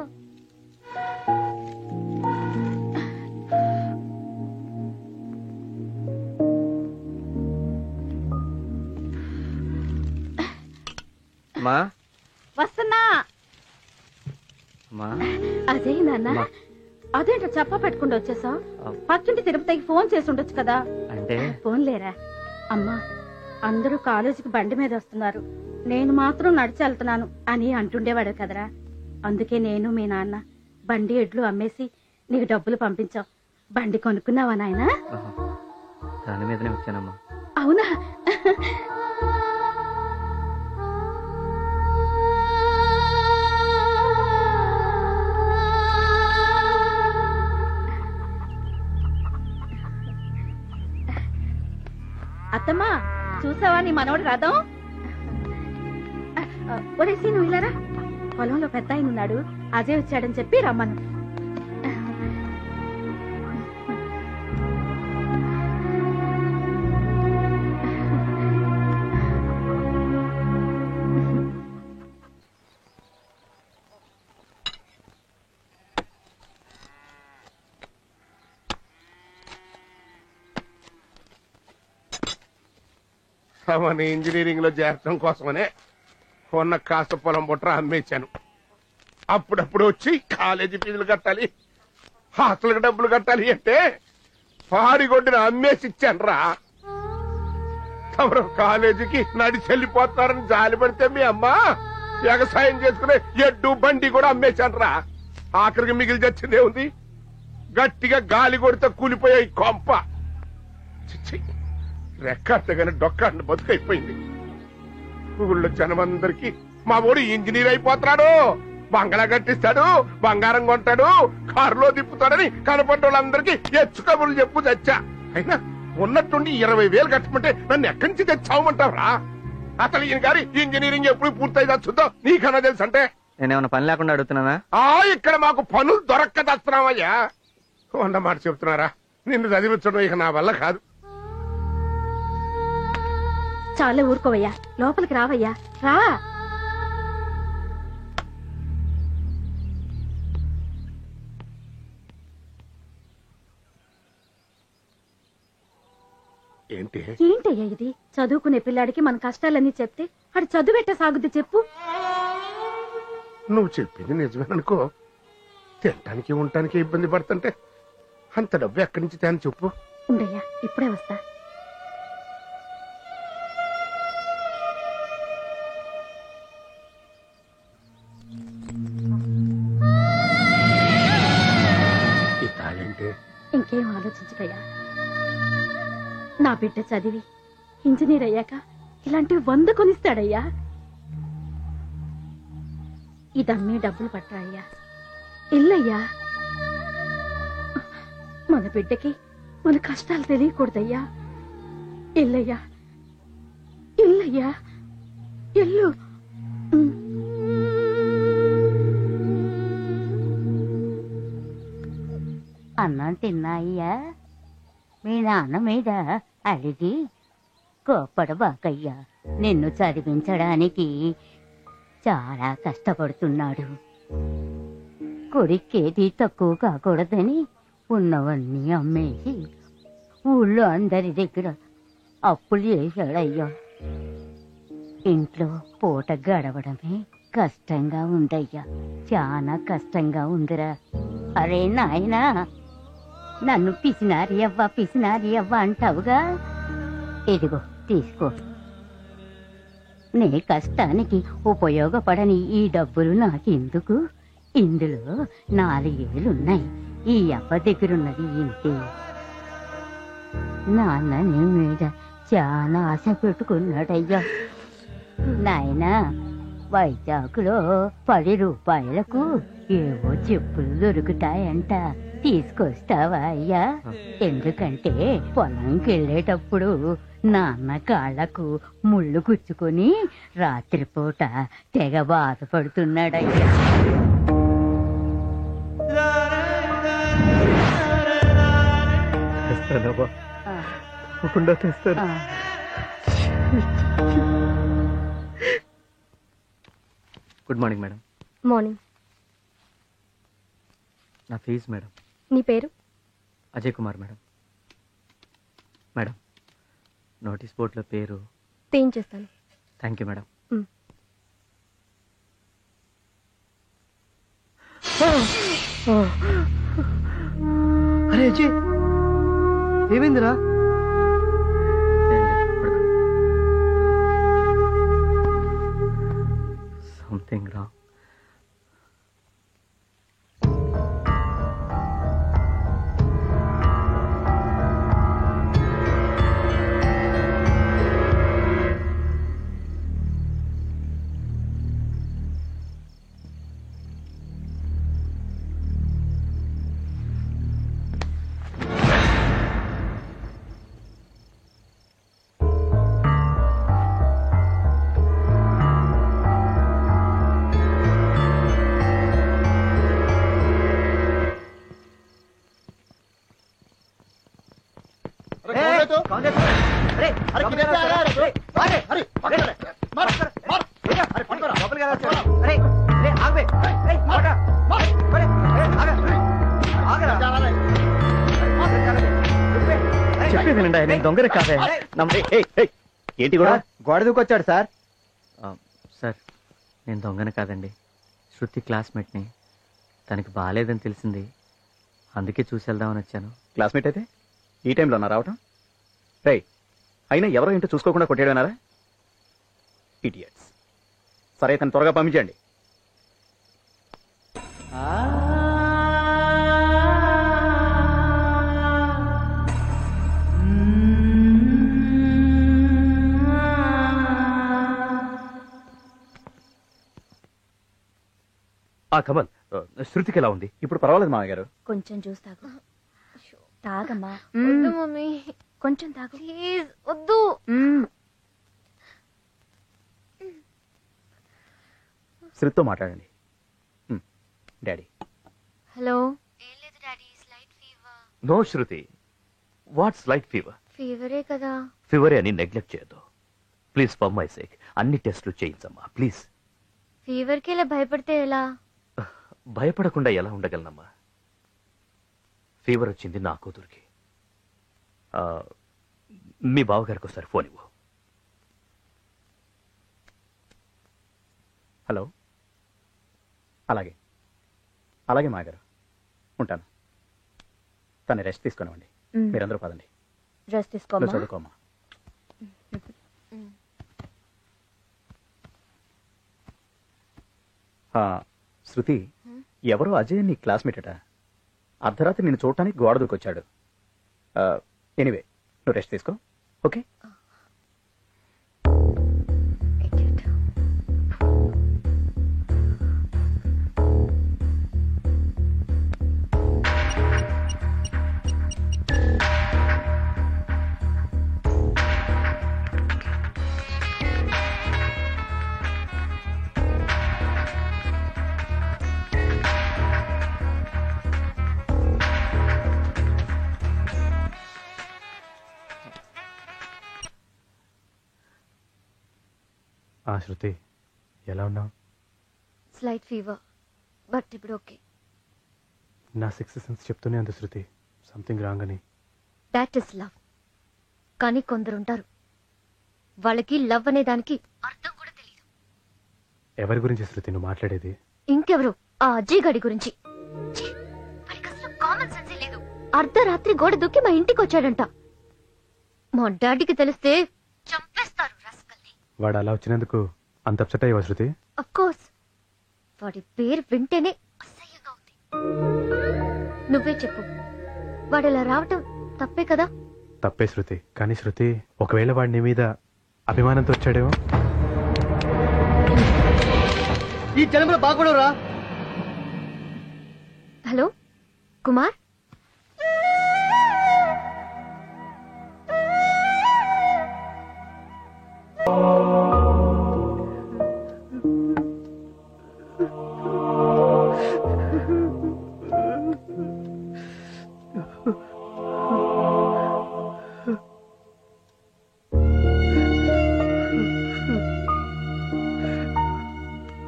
మా వస్తున్నా. మా అజయ్ నాన్న, అదేంటో చెప్ప పెట్టుకుంటూ వచ్చేసా? పక్కింటి తిరుపతికి ఫోన్ చేసి ఉండొచ్చు కదా. అంటే ఫోన్ లేరా? అమ్మా, అందరూ కాలేజీకి బండి మీద వస్తున్నారు, నేను మాత్రం నడిచి వెళ్తున్నాను అని అంటుండేవాడు కదరా. అందుకే నేను మీ నాన్న బండి ఎడ్లు అమ్మేసి నీకు డబ్బులు పంపించావు. బండి కొనుక్కున్నావా నాయనా? దాని మీదనే వచ్చానమ్మా. అవునా? అత్తమ్మా, చూసావా నీ మనోడు రథం? ఒరేసి నువ్వు ఇలారా, పొలంలో పెద్ద ఆయన ఉన్నాడు, అజయ్ వచ్చాడని చెప్పి రమ్మను. అవన్నీ ఇంజనీరింగ్ లో చేరడం కోసమనే కొన్న కాస్త పొలం బుట్ర అమ్మేశాను. అప్పుడప్పుడు వచ్చి కాలేజీ ఫీజులు కట్టాలి, హాస్టల్కి డబ్బులు కట్టాలి అంటే పాడిగొడ్డిన అమ్మేసి ఇచ్చాను రా. తమరు కాలేజీకి నడిచి వెళ్ళిపోతున్నారని జాలి పడితే మీ అమ్మ వ్యవసాయం చేసుకునే ఎడ్డు బండి కూడా అమ్మేశాను రా. ఆఖరికి మిగిలి చచ్చిందే ఉంది, గట్టిగా గాలి కొడితే కూలిపోయే కొంప. రెక్కగానే డొక్కాడిని బతుకైపోయింది. ఊళ్ళో జనమందరికి మా ఊడు ఇంజనీర్ అయిపోతున్నాడు, బంగళా కట్టిస్తాడు, బంగారం కొంటాడు, కారులో తిప్పుతాడని కనపడ్డ వాళ్ళందరికీ ఎచ్చుకబులు చెప్పు చచ్చా. అయినా ఉన్నట్టుండి 20,000 కట్టమంటే నన్ను ఎక్కడి నుంచి తెచ్చావమంటావురా? అసలు ఈయన గారి ఇంజనీరింగ్ ఎప్పుడు పూర్తయి చచ్చుతో నీకన్నా తెలుసు అంటే? నేనేమన్నా పని లేకుండా అడుగుతున్నానా? ఇక్కడ మాకు పనులు దొరక్క తెస్తున్నావయ్యా. ఉన్న మాట చెప్తున్నారా, నిన్ను చదివించడం ఇక నా వల్ల కాదు. చాలే ఊరుకోవయ్యా, లోపలికి రావయ్యా, రా. ఏంటయ్యా ఇది? చదువుకునే పిల్లాడికి మన కష్టాలన్నీ చెప్తే అది చదువెట్ట సాగుద్ది చెప్పు. నువ్వు చెప్పింది నిజమేననుకో, తినటానికి ఉండటానికి ఇబ్బంది పడుతుంటే అంత డబ్బు ఎక్కడి నుంచి తేని చెప్పు. ఉండయ్యా, ఇప్పుడే వస్తా. ఇంకేం ఆలోచించకయ్యా, నా బిడ్డ చదివి ఇంజనీర్ అయ్యాక ఇలాంటివి 100 కొనిస్తాడయ్యా. ఇదన్నీ డబ్బులు పట్టరాయ్యా, ఇల్లయ్యా. మన బిడ్డకి మన కష్టాలు తెలియకూడదయ్యా. ఇల్లయ్యా, ఇల్లయ్యా, ఇల్లు. అన్నం తిన్నాయ్యా? మీ నాన్న మీద అడిగి కోప్పడబాకయ్యా. నిన్ను చదివించడానికి చాలా కష్టపడుతున్నాడు. కొడుకేది తక్కువ కాకూడదని ఉన్నవన్నీ అమ్మేసి ఊళ్ళో అందరి దగ్గర అప్పులు చేశాడయ్యా. ఇంట్లో పూట గడవడమే కష్టంగా ఉందయ్యా, చాలా కష్టంగా ఉందిరా. అరే నాయనా, నన్ను పిసినారి అవ్వ అంటావుగా, ఇదిగో తీసుకో. నీ కష్టానికి ఉపయోగపడని ఈ డబ్బులు నాకెందుకు? ఇందులో 4 ఏళ్ళున్నాయి. ఈ అవ్వ దగ్గరున్నది ఇంతే. నాన్న నీ మీద చాలా ఆశ పెట్టుకున్నాడయ్యా. నాయనా, వైజాగ్లో 10 రూపాయలకు ఏవో చెప్పులు దొరుకుతాయంట, తీసుకొస్తావా అయ్యా? ఎందుకంటే పొలంకి వెళ్ళేటప్పుడు నాన్న కాళ్లకు ముళ్ళు గుచ్చుకుని రాత్రిపూట తెగ బాధపడుతున్నాడయ్యా. Good morning madam. మార్నింగ్. నా ఫీజు మేడం. నీ పేరు? Ajay Kumar madam. Madam, notice బోర్డులో పేరు చేస్తాను. Thank you madam. అరే అజయ్, ఏమైందిరా? Something wrong. చెప్పేది వినండి, నేను దొంగనే కాదే. ఏంటి కూడా గోడ దూకొచ్చాడు సార్. సార్ నేను దొంగని కాదండి, శృతి క్లాస్మేట్ని. తనకి బాగాలేదని తెలిసింది, అందుకే చూసి వెళ్దామని వచ్చాను. క్లాస్మేట్ అయితే ఈ టైంలో నా రావటం? రే, అయినా ఎవరో ఏంటో చూసుకోకుండా కొట్టేయడన్నారా? ఇడియట్స్. సరే, తను త్వరగా పంపించండి. కమల్, శృతికి ఎలా ఉంది? ఇప్పుడు పర్వాలేదు మామయ్య గారు. కొంచెం జ్యూస్ తాగు. తాగమ్మా. వద్దు మమ్మీ, కొంచెం తాగు ప్లీజ్ వద్దు. శృతితో మాట్లాడండి. డాడీ. హలో. ఏం లేదు daddy, slight fever. No Shruti, what slight fever? ఫీవరే కదా. ఫీవరే అని నెగ్లెక్ట్ చేయొద్దు ప్లీజ్. ఫర్ మై సేక్ అన్ని టెస్టులు చేయించమ్మా ప్లీజ్. ఫీవర్కి ఇలా భయపడితే ఎలా? భయపడకుండా ఎలా ఉండగలనమ్మా? ఫీవర్ వచ్చింది నా కూతురికి. మీ బావగారికి ఒకసారి ఫోన్ ఇవ్వు. హలో. అలాగే అలాగే మాగారు, ఉంటాను. తను రెస్ట్ తీసుకునివ్వండి. మీరందరూ పదండి. రెస్ట్ తీసుకోమ్మా. చదువుకోమ్మా. శృతి, ఎవరో అజయ్ నీ క్లాస్మేట్ అట. అర్ధరాత్రి నిన్ను చూడటానికి గోడ దూకొచ్చాడు. ఎనీవే, నువ్వు రెస్ట్ తీసుకో, ఓకే? శృతి, ఎలా ఉన్నావు? స్లైట్ ఫీవర్, బట్ ఇప్పుడు ఓకే. నా సిక్స్త్ సెన్స్ చెప్తూనే ఉంది శృతి, సంథింగ్ రాంగ్ అని. That is love. కానీ కొందరుంటారు, వాళ్ళకి లవ్ అనే దానికి అర్థం కూడా తెలియదు. ఎవరి గురించి శృతి నువ్వు మాట్లాడేది? ఇంకెవరు, ఆ అజయ్ గడి గురించి. వాడికి అసలు కామన్ సెన్సే లేదు. అర్ధరాత్రి గోడ దూకి మా ఇంటికి వచ్చాడంట. మా డాడీకి తెలిస్తే చంపేస్తారు. వాడు అలా వచ్చినందుకు అంత అప్సెట్ అయ్యావా శృతి? Of course. వాడి పేరు వింటేనే అసహ్యంగా ఉంది. నువ్వే చెప్పు, వాడు ఇలా రావటం తప్పే కదా? తప్పే శృతి, కానీ శృతి, ఒకవేళ వాడి నీ మీద అభిమానంతో వచ్చాడేమో. ఈ జన్మలో బాగుపడవురా. హలో కుమార్.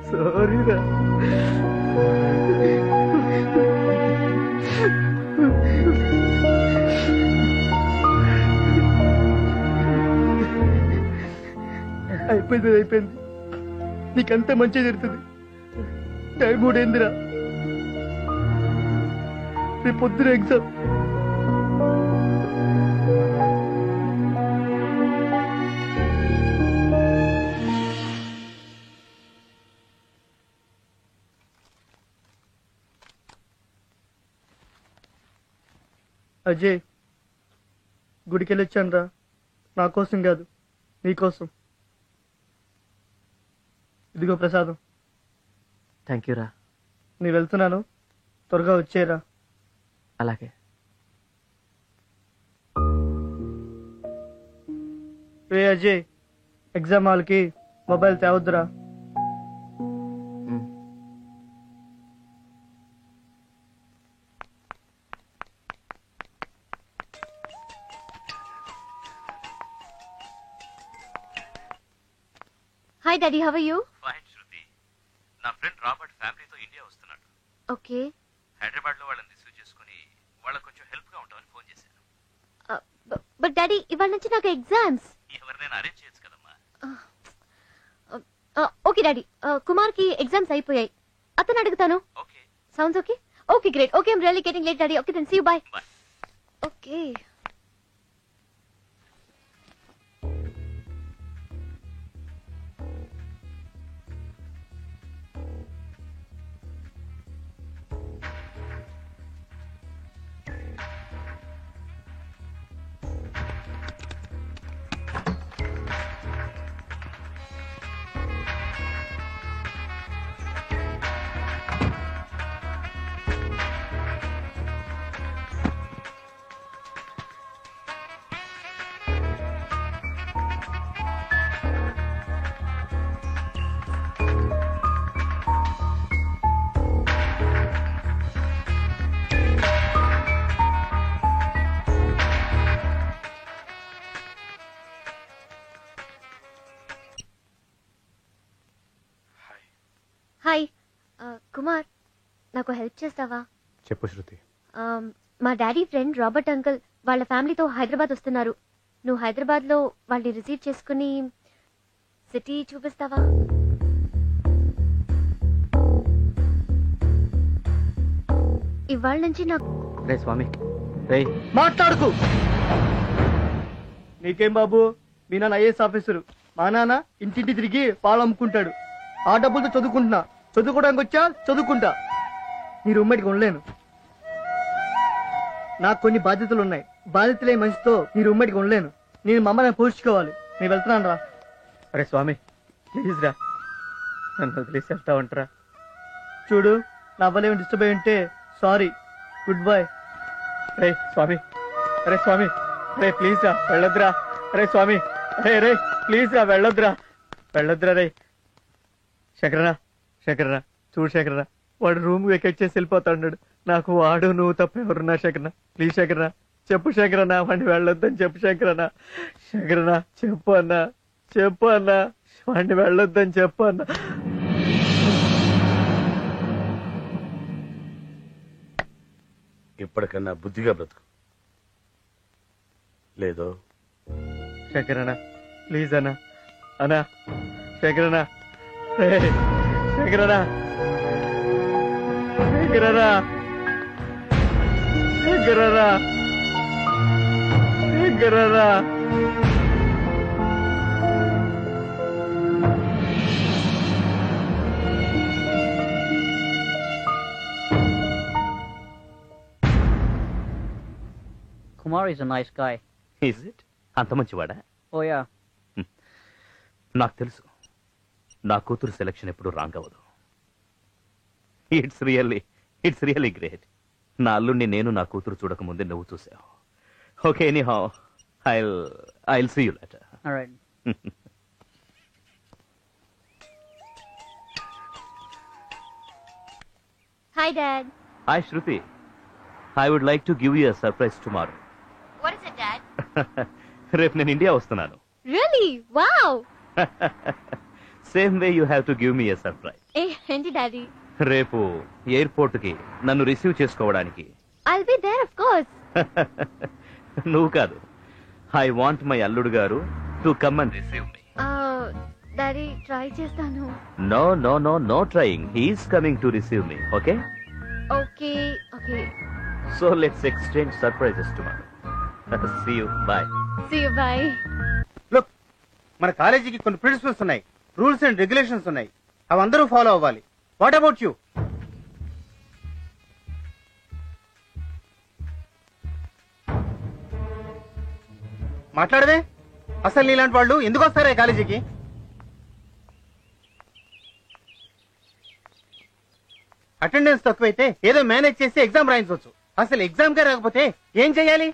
సారీరా. అయిపోయింది. నీకంతా మంచి జరుగుతుంది. టైం కూడా ఏందిరా, రేపు పొద్దున ఎగ్జామ్. అజయ్, గుడికి వెళ్ళొచ్చాను రా. నా కోసం కాదు, నీకోసం. ఇదిగో ప్రసాదం. థ్యాంక్ యూ రా. నీ వెళ్తున్నాను, త్వరగా వచ్చేరా. అలాగే. రే అజయ్, ఎగ్జామ్ హాల్కి మొబైల్ తేవద్దురా. Hi daddy, how are you? Fine Shruti. నా ఫ్రెండ్ రాబర్ట్ ఫ్యామిలీతో ఇండియా వస్తున్నాడు. ఓకే. హైదరాబాద్ లో వాళ్ళని రిసీవ్ చేసుకుని వాళ్ళకి కొంచెం హెల్ప్ గా ఉంటామని ఫోన్ చేశాను. బట్ డాడీ, ఇవాళ నుంచి నాకు ఎగ్జామ్స్. ఎవరినైనా అరేంజ్ చేయొచ్చు కదమ్మా. ఓకే డాడీ, కుమార్ కి ఎగ్జామ్స్ అయిపోయాయి, అతను అడుగుతాను. Okay. Sounds okay? Okay great. Okay, I'm really getting late daddy. Okay then see you, bye. Okay. Hi Kumar, నాకు హెల్ప్ చేస్తావా? చెప్పు శృతి. మా డాడీ ఫ్రెండ్ రాబర్ట్ అంకుల్ వాళ్ళ ఫ్యామిలీతో హైదరాబాద్ వస్తున్నారు. నువ్వు హైదరాబాద్ లో వాళ్ళని రిసీవ్ చేసుకుని సిటీ చూపిస్తావా? ఇవాళ నుంచి నాకు రే స్వామి, రే మాట్లాడుకు. నీకేం బాబు, మీ నాన్న ఐఏఎస్ ఆఫీసరు, మా నాన్న ఇంటింటి తిరిగి పాలు అమ్ముకుంటాడు. ఆ డబ్బులతో చదువుకుంటున్నా. చదువుకోవడానికి వచ్చా, చదువుకుంటా. నీ రూమ్మేట్కి ఉండలేను. నాకు కొన్ని బాధ్యతలు ఉన్నాయి. బాధ్యతలే మనిషితో నీ రూమ్మేట్కి ఉండలేను. నేను మా అమ్మని పోషించుకోవాలి. నేను వెళ్తున్నాను రా. అరే స్వామి, ప్లీజ్ రా, నన్ను వదిలేసి వెళ్తా ఉంటారా? చూడు, నా వల్ల ఏమి డిస్టర్బ్ అయి ఉంటే సారీ. Good bye. రే స్వామి, అరే స్వామి, రే ప్లీజ్ రా, వెళ్ళొద్దురా. అరే స్వామి, అరే రే ప్లీజ్ రా, వెళ్ళొద్దురా, వెళ్ళొద్దురా. రే శంకరనా, శంకరనా, చూడు శంకరనా, వాడు రూమ్ వెకెట్ చేసి వెళ్ళిపోతాడు. నాకు వాడు నువ్వు తప్ప ఎవరున్నా శంకరనా? ప్లీజ్ శంకరనా, చెప్పు శంకరనా, వాడిని వెళ్ళొద్దని చెప్పు శంకరనా. శంకరనా చెప్పు అన్నా, చెప్పు అన్నా, వాడిని వెళ్ళొద్దని చెప్పు అన్నా. ఇప్పటికన్నా బుద్ధిగా బ్రతుకు. లేదో శంకరనా ప్లీజ్ అన్నా, అన్నా శంకరనా, రే శంకరనా, శంకరనా, శంకరనా, శంకరనా. Kumar is a nice guy. Is it? అంత మంచివాడా? Oh yeah. నాకు తెలుసు, నా కూతురు సెలక్షన్ ఎప్పుడు రాంగ్ అవ్వదు. It's really great. నా అల్లుడిని నేను నా కూతురు చూడక ముందే నువ్వు చూసావు. Okay, anyhow I'll see you later. All right. Hi Dad. Hi Shruti. I would like to give you a surprise tomorrow. What is it, Dad? రేపు నేను ఇండియా వస్తున్నాను. Really? Wow. Same way you have to give me a surprise. ఏంటి daddy? రేపు airport కి నన్ను receive చేసుకోవడానికి. I'll be there, of course. నువ్వు కాదు, ఐ వాంట్ మై అల్లుడు గారు to come and receive me. Daddy try చేస్తాను. No no no no trying, he's coming to receive me. Okay okay okay. So let's exchange surprises tomorrow. See you, bye. See you, bye. Look, మన కాలేజీకి కొన్ని principles ఉన్నాయి, rules and regulations ఉన్నాయి, అవి అందరూ follow అవ్వాలి. What about you? మాట్లాడవే, అసలు నీలాంటి వాళ్ళు ఎందుకు వస్తారా ఈ కాలేజీకి? అటెండెన్స్ తక్కువైతే ఏదో మేనేజ్ చేసి ఎగ్జామ్ రాయించవచ్చు. అసలు ఎగ్జామ్ గా రాకపోతే ఏం చెయ్యాలి?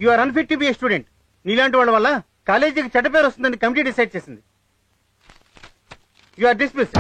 You are unfit to be a student. నీలాంటి వాళ్ళ వల్ల కాలేజీకి చెడ్డ పేరు వస్తుందని కమిటీ డిసైడ్ చేసింది. You are dismissed.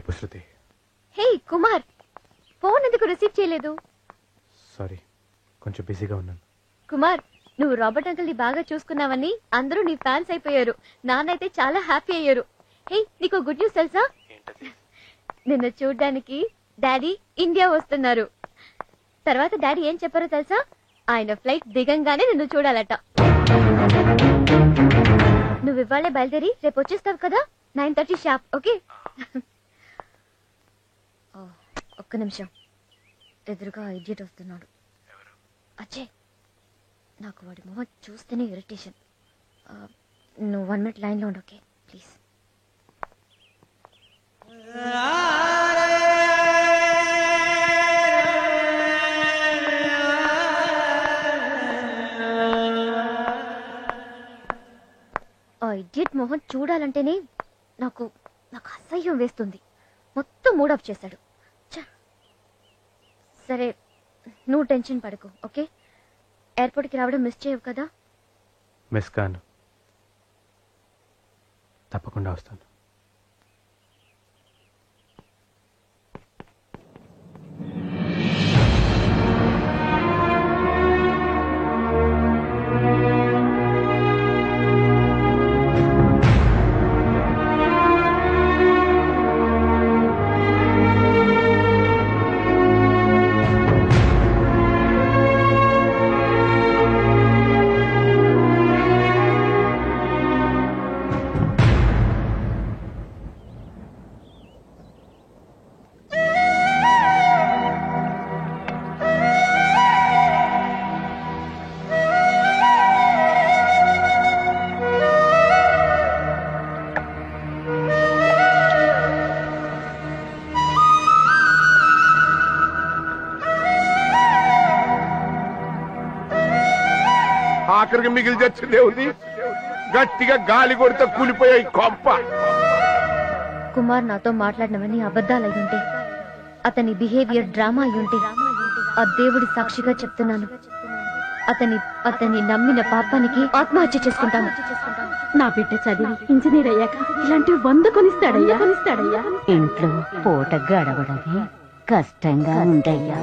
చెప్పు శృతి. హే కుమార్, ఫోన్ ఎందుకు రిసీవ్ చేయలేదు? సారీ, కొంచెం బిజీగా ఉన్నాను. కుమార్, నువ్వు రాబర్ట్ అంకుల్ ని బాగా చూసుకున్నావని అందరూ నీ ఫ్యాన్స్ అయిపోయారు. నాన్నైతే చాలా హ్యాపీ అయ్యారు. హే, నీకు గుడ్ న్యూస్ తెలుసా? నిన్ను చూడ్డానికి డాడీ ఇండియా వస్తున్నారు. తర్వాత డాడీ ఏం చెప్పారో తెలుసా? ఆయన ఫ్లైట్ దిగంగానే నిన్ను చూడాలట. నువ్వు ఇవాళే బయలుదేరి రేపు వచ్చేస్తావు కదా, 9:30 షార్ప్. ఓకే? ఒక్క నిమిషం, ఎదురుగా ఇడియట్ వస్తున్నాడు. అజయ్, నాకు వాడి మొహం చూస్తేనే ఇరిటేషన్. నువ్వు 1 minute లైన్లో ఉండు. Okay please. ఆ ఇడియట్ మొహం చూడాలంటేనే నాకు అసహ్యం వేస్తుంది. మొత్తం మూడ్ ఆఫ్ చేశాడు. సరే, నువ్వు టెన్షన్ పడకు. ఓకే? ఎయిర్పోర్ట్కి రావడం మిస్ చేయవు కదా? మిస్ కాను, తప్పకుండా వస్తాను. ఆఖరికి మిగిలి చచ్చిందే ఉంది. గట్టిగా గాలి కొడితే కూలిపోయాయి కొంప. కుమార్ నాతో మాట్లాడినవన్నీ అబద్ధాలయ్యుంటే, అతని బిహేవియర్ డ్రామా అయ్యుంటే, ఆ దేవుడి సాక్షిగా చెప్తున్నాను, అతని నమ్మిన పాపానికి ఆత్మహత్య చేసుకుంటాను. నా బిడ్డ చదివి ఇంజనీర్ అయ్యాక ఇలాంటివి 100 కొనిస్తాడయ్యా. ఇంట్లో పూట గడవడమే కష్టంగా ఉండయ్యా.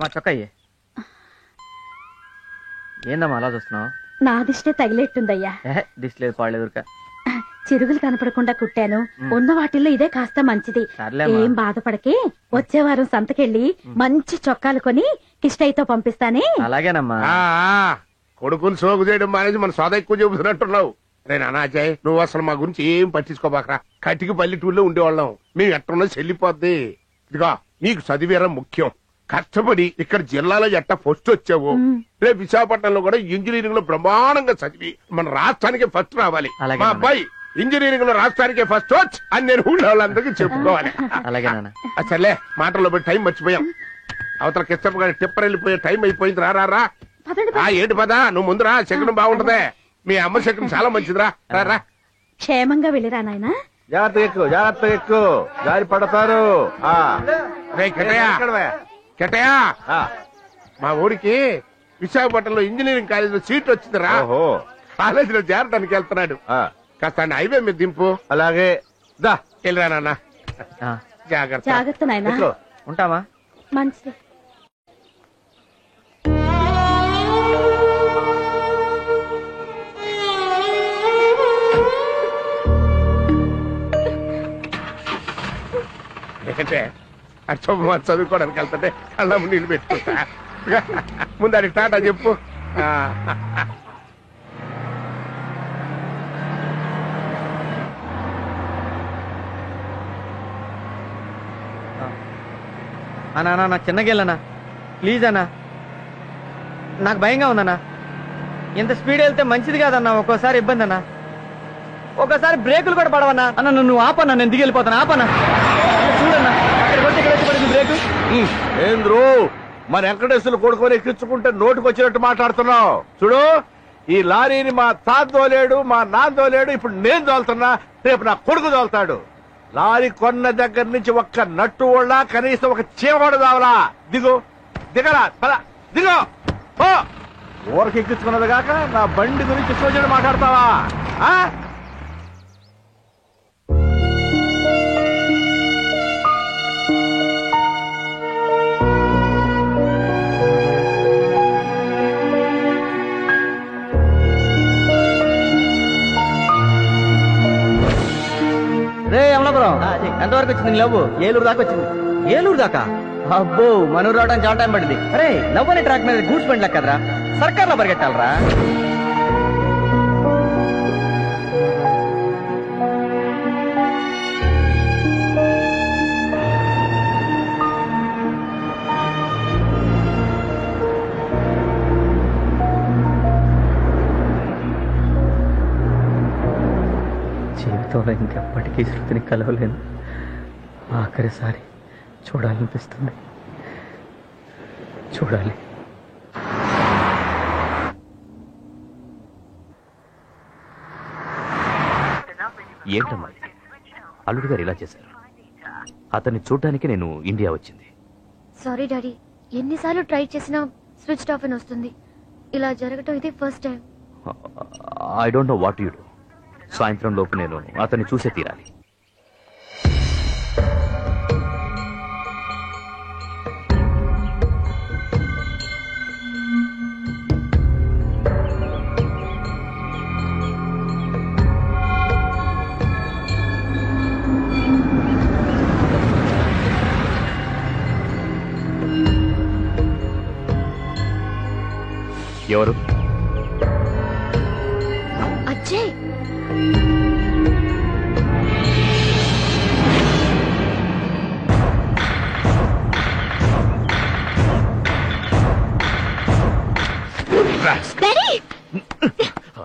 మా చొక్కయ్యే, ఏందమ్మా అలా చూస్తున్నావు? నా దిష్టే తగిలేట్టుందయ్యా. దిష్టి లేదు, పాడలేదు. చిరుగులు కనపడకుండా కుట్టాను. ఉన్న వాటిల్లో ఇదే కాస్త మంచిది. ఏం బాధపడకే, వచ్చే వారం సంతకెళ్ళి మంచి చొక్కాలు కొని కిష్టయ్యతో పంపిస్తానే. అలాగేనమ్మా. కొడుకుని సోగు చేయడం మానేసి మన సోద ఎక్కువ చెబుతున్నట్టున్నావు. రే నానాజయ్, నువ్వు అసలు మా గురించి ఏం పట్టించుకోబాకరా. కటికి పల్లెటూరులో ఉండేవాళ్ళం మేము. ఎట్టున్నా చెల్లిపోద్ది. ఇదిగో నీకు చదివేరం ముఖ్యం. కష్టపడి ఇక్కడ జిల్లాలో ఎట్ట ఫస్ట్ వచ్చావు, రేపు విశాఖపట్నంలో కూడా ఇంజనీరింగ్ లో బ్రహ్మాండంగా చదివి మన రాష్ట్రానికి ఫస్ట్ రావాలి. మా అబ్బాయి ఇంజనీరింగ్ లో రాష్ట్రానికే ఫస్ట్ వచ్చి అని నేను ఊళ్ళో వాళ్ళందరికీ చెప్పుకోవాలి. సర్లే మాటల్లో పోయి టైం మర్చిపోయాం. అవతల కిష్టం గారి టిప్పర్ వెళ్ళిపోయే టైం అయిపోయింది. రా ఏంటి పదా నువ్వు ముందురా, శకునం బాగుంటదే. మీ అమ్మ శకునం చాలా మంచిదిరా. రా క్షేమంగా వెళ్ళిరా నాయనా. జాగ్రత్త ఎక్కువ జారి పడతారు. కెటయా మా ఊరికి విశాఖపట్నంలో ఇంజనీరింగ్ కాలేజీలో సీట్ వచ్చిందిరా. కాలేజీలో చేరడానికి వెళ్తున్నాడు. కాస్త హైవే మీద దింపు. అలాగే దా వెళ్ళరా నాన్న. జాగ్రత్త నాయనా. ఉంటామా? మంచిది. ఏంటే అచ్చమ్మ చదువుకోవడానికి వెళ్తుంటే కళ్ళమ్మ నీళ్ళు పెట్టుకుంటా. ముందు అది టాటా చెప్పు. అన్నా నాకు చిన్నగా వెళ్ళనా ప్లీజ్ అన్నా. నాకు భయంగా ఉందన్నా. ఎంత స్పీడ్ వెళ్తే మంచిది కాదన్నా. ఒక్కోసారి ఇబ్బంది అన్నా. ఒక్కోసారి బ్రేకులు కూడా పడవన్నా. అన్న నువ్వు ఆపన్నా, నేను దిగి వెళ్ళిపోతాను. ఆపన్నా చూడన్నా, బ్రేకు ఏంద్రు మన వెంకటేశ్వర కొడుకొని ఎక్కించుకుంటే నోటికి వచ్చినట్టు మాట్లాడుతున్నావు. చూడు ఈ లారీని మా తాత తోలేడు, మా నాన్న తోలేడు, ఇప్పుడు నేను తోలుతున్నా, రేపు నా కొడుకు తోలుతాడు. లారీ కొన్న దగ్గర నుంచి ఒక్క నట్టు వాళ్ళ కనీసం ఒక చీమడు దావలా. దిగరా పద దిగో. ఊరికి ఎక్కించుకున్నది కాక నా బండి గురించి సోచన మాట్లాడతావా? రే అమలాపురం ఎంతవరకు వచ్చింది లవ్? ఏలూరు దాకా వచ్చింది. ఏలూరు దాకా? అబ్బో మనూరు రావడానికి చాలా టైం పడింది. అరే లవ్ అనే ట్రాక్ మీద గూడ్స్ బండి లెక్కదరా, సర్కార్ లో పరిగెట్టాలరా. జీవితంలో ఇంకెప్పటికీ శృతిని కలవలేను. ఆఖరిసారి చూడాలనిపిస్తుంది. చూడాలి. ఏంటమ్మా అల్లుడు గారు ఇలా చేశారు? అతన్ని చూడడానికి నేను ఇండియా వచ్చింది. సారీ డాడీ, ఎన్నిసార్లు ట్రై చేసినా స్విచ్ ఆఫ్ అని వస్తుంది. ఇలా జరగటం ఇది first time. I don't know what you do. సాయంత్రం లోపు నేను అతన్ని చూసే తీరాలి. ఎవరు? అజయ్.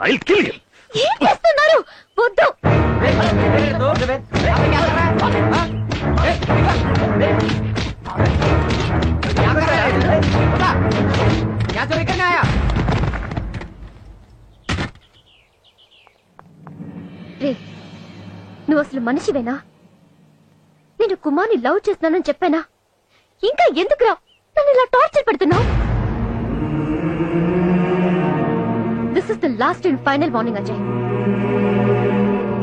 I'll kill you. ఏం చేస్తున్నారు? వద్దు. రే, నువ్వు అసలు మనిషివేనా? నేను కుమార్ని లవ్ చేస్తున్నానని చెప్పానా? ఇంకా ఎందుకురా నన్ను ఇలా టార్చర్ పెడుతున్నావు? This is the last and final warning Ajay.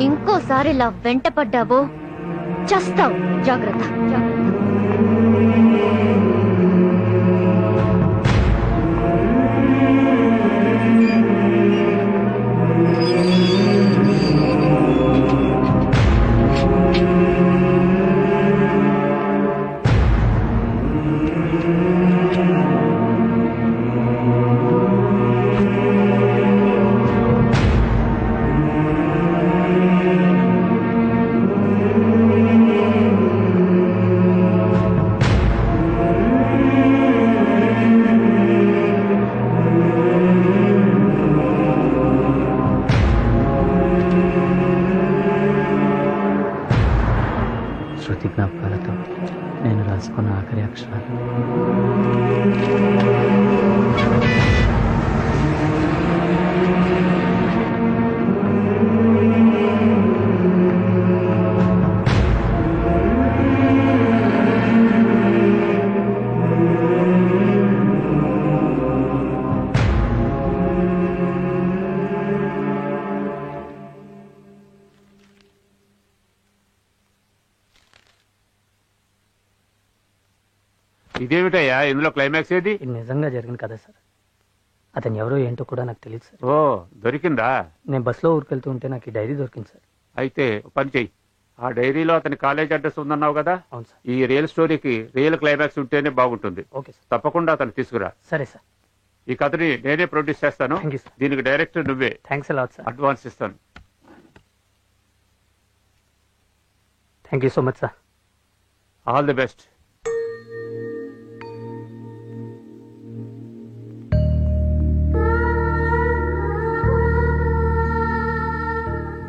ఇంకోసారి ఇలా వెంట పడ్డావో చస్తావు. జాగ్రత్త. కృష్ణ. ఇదేమిటయ్యా ఇందులో క్లైమాక్స్ ఏది? ఇది నిజంగా జరిగింది కదా సార్. అతను ఎవరో ఏంటో కూడా నాకు తెలియదు సార్. ఓ దొరికిందా? నేను బస్సులో ఊరికెళ్తూ ఉంటే నాకు ఈ డైరీ దొరికింది సార్. అయితే పని చెయ్యి, ఆ డైరీలో అతని కాలేజ్ అడ్రస్ ఉందన్నావు కదా, అవును సార్. ఈ రియల్ స్టోరీకి రియల్ క్లైమాక్స్ ఉంటేనే బాగుంటుంది. Okay sir. తప్పకుండా అతను తీసుకురా. సరే సార్. ఈ కథని నేనే ప్రొడ్యూస్ చేస్తాను. దీనికి డైరెక్టర్ నువ్వే. Thanks a lot sir. అడ్వాన్స్ ఇస్తాను. Thank you so much sir. All the best.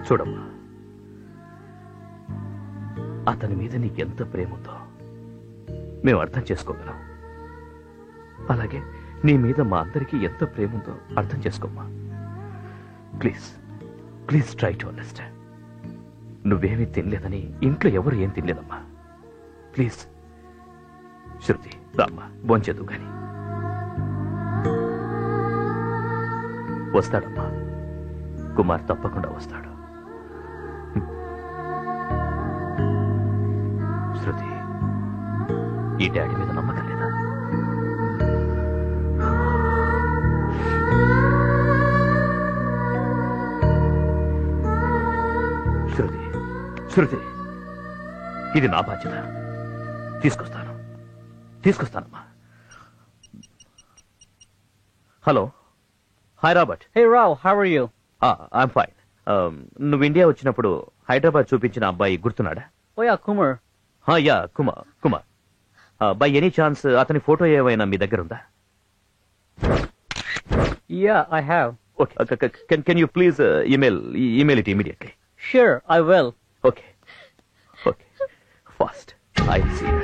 చూడమ్మా, అతని మీద నీకెంత ప్రేమ ఉందో మేము అర్థం చేసుకోగలం. అలాగే నీ మీద మా అందరికీ ఎంత ప్రేమ ఉందో అర్థం చేసుకోమ్మా. Please please try to understand. నువ్వేమీ తినలేదని ఇంట్లో ఎవరు ఏం తినలేదమ్మా. ప్లీజ్ శృతి, రామ్మా, భోంచేదు కానీ. వస్తాడమ్మా, కుమార్ తప్పకుండా వస్తాడు. శృతి, ఈ డాడీ మీద నమ్మకం లేదా? శృతి, శృతి, ఇది నా బాధ్యత. తీసుకొస్తానమ్మా. Hello, hi Robert. Hey Rao, how are you? I'm fine. నువ్వు ఇండియా వచ్చినప్పుడు హైదరాబాద్ చూపించిన అబ్బాయి గుర్తున్నాడా? Oh yeah, Kumar. Yeah, Kumar. By any chance అతని ఫోటో ఏమైనా మీ దగ్గర ఉందా? Yeah, I have. Okay. Can you please email it immediately? Sure, I will. Okay. Fast. I'll see you.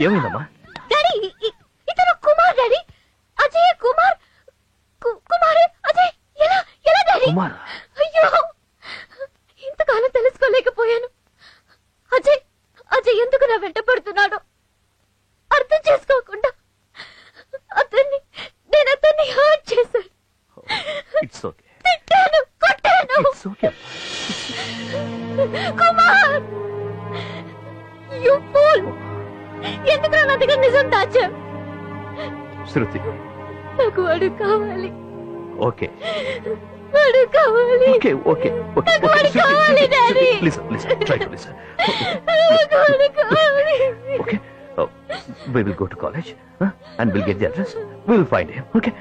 ఏమైందమ్మా? డాడీ, ఇతను కుమార్ డాడీ. అజయ్ కుమార్. కుమార్ అజయ్. ఎలా డాడీ? కుమార్. అయ్యో, ఇంతకాలం తెలుసుకోలేకపోయాను. అజయ్ ఎందుకు నా వెంట పడుతున్నాడు అర్థం చేసుకోకుండా నేను అతన్ని హర్ట్ చేశాను. It's okay. తిట్టాను, కొట్టాను. It's okay. Kumar, you fool. ఎందుకు నా దగ్గర నిజం దాచా? శృతి, నాకు వాడు కావాలి. ఓకే. వాడు కావాలి. ఓకే. నాకు వాడు కావాలి daddy. Listen. Try to listen. నాకు వాడు కావాలి. Okay. We will go to college, and we'll get the address. We'll find him. Okay.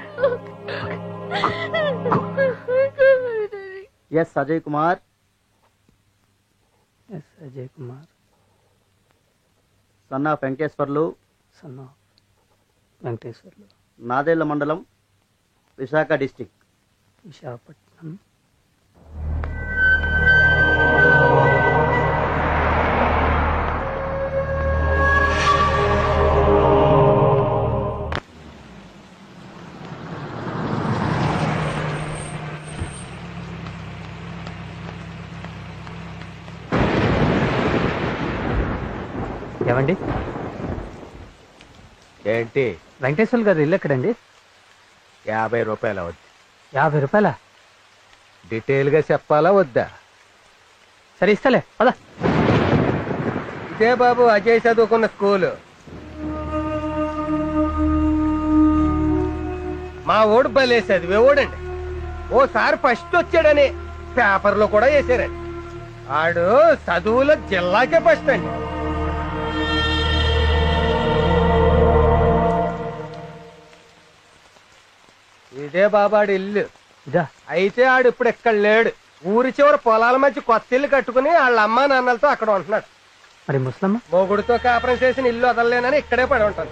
Yes, Ajay Kumar. Yes, Ajay Kumar. Son of Venkateswarlu. Son of Venkateswarlu. Nadella మండలం, Visakha district. Visakhapatnam. ఏమండి? ఏంటి? వెంకటేశ్వర గారు ఇల్లు ఎక్కడండి? 50 రూపాయలు అవుద్ది. 50 రూపాయలా? డీటెయిల్ గా చెప్పాలా వద్దా? సరే ఇస్తలే, పద. ఇదే బాబు అజయ్ చదువుకున్న స్కూలు. మా ఓడు భలే చదివేవాడండి. ఓసారి ఫస్ట్ వచ్చాడని పేపర్లో కూడా వేసారండి. ఆడు చదువులో జిల్లాకే ఫస్ట్ అండి. ఇదే బాబాడు ఇల్లు. అయితే ఆడు ఇప్పుడు ఎక్కడ లేడు. ఊరి చివరి పొలాల మధ్య కొత్త ఇల్లు కట్టుకుని వాళ్ళ అమ్మా నాన్నలతో అక్కడ ఉంటున్నాడు. మరి ముసలమ్మ మొగుడితో కాపురం చేసిన ఇల్లు వదలలేనని ఇక్కడే పడి ఉంటాను.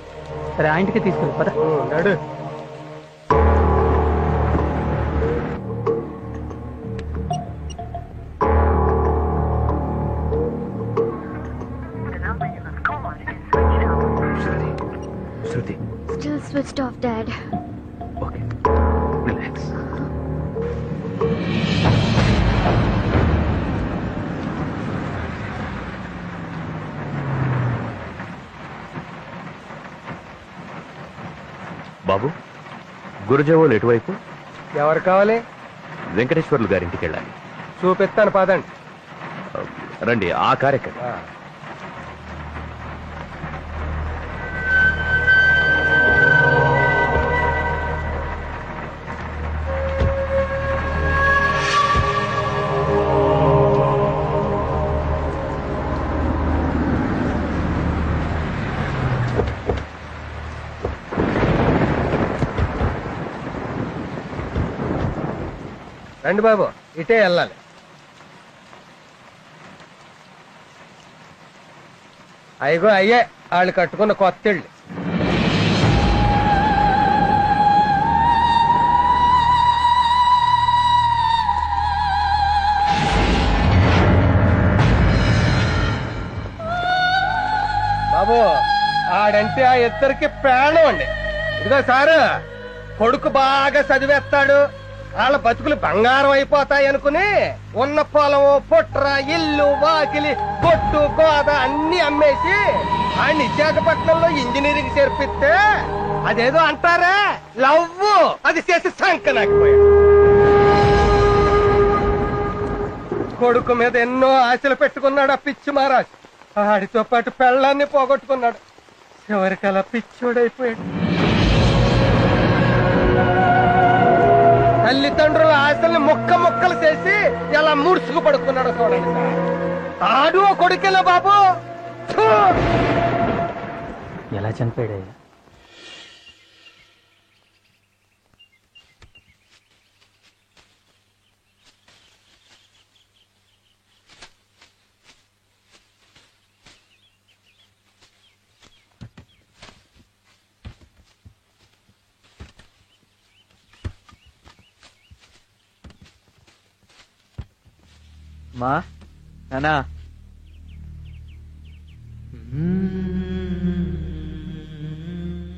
సరే ఆ ఇంటికి తీసుకెళ్ళి పద. నడు. Shruti Still switched off, Dad. Okay relax. బాబు గురుజేవోలు ఎటువైపు? ఎవరు కావాలి? వెంకటేశ్వర్లు గారింటికి వెళ్ళాలి. చూపిస్తాను పదండి. రండి, ఆ కార్యక్రమం. రండి బాబు, ఇటే వెళ్ళాలి. అయ్యో అయ్యే వాళ్ళు కట్టుకున్న కొత్త ఇళ్ళు. బాబు ఆడంటే ఆ ఇద్దరికి ప్రాణం అండి. ఇదిగో సారు, కొడుకు బాగా చదివేస్తాడు, వాళ్ళ బతుకులు బంగారం అయిపోతాయి అనుకుని ఉన్న పొలము పుట్ర ఇల్లు వాకిలి కొట్టు గోద అన్ని అమ్మేసి ఆయన విశాఖపట్నంలో ఇంజనీరింగ్ చేర్పిస్తే అదేదో అంటారే లవ్వు, అది చేసి సంకనాకపోయాడు. కొడుకు మీద ఎన్నో ఆశలు పెట్టుకున్నాడు ఆ పిచ్చి మహారాజ్. ఆడితో పాటు పెళ్ళాన్ని పోగొట్టుకున్నాడు. చివరికి అలా పిచ్చోడైపోయాడు. తల్లిదండ్రుల ఆశల్ని ముక్క ముక్కలు చేసి ఎలా ముడుచుకు పడుకున్నాడు చూడండి సార్. ఆడు కొడుకెలా బాబు. ఎలా చనిపోయాడయ్యా? మా నానా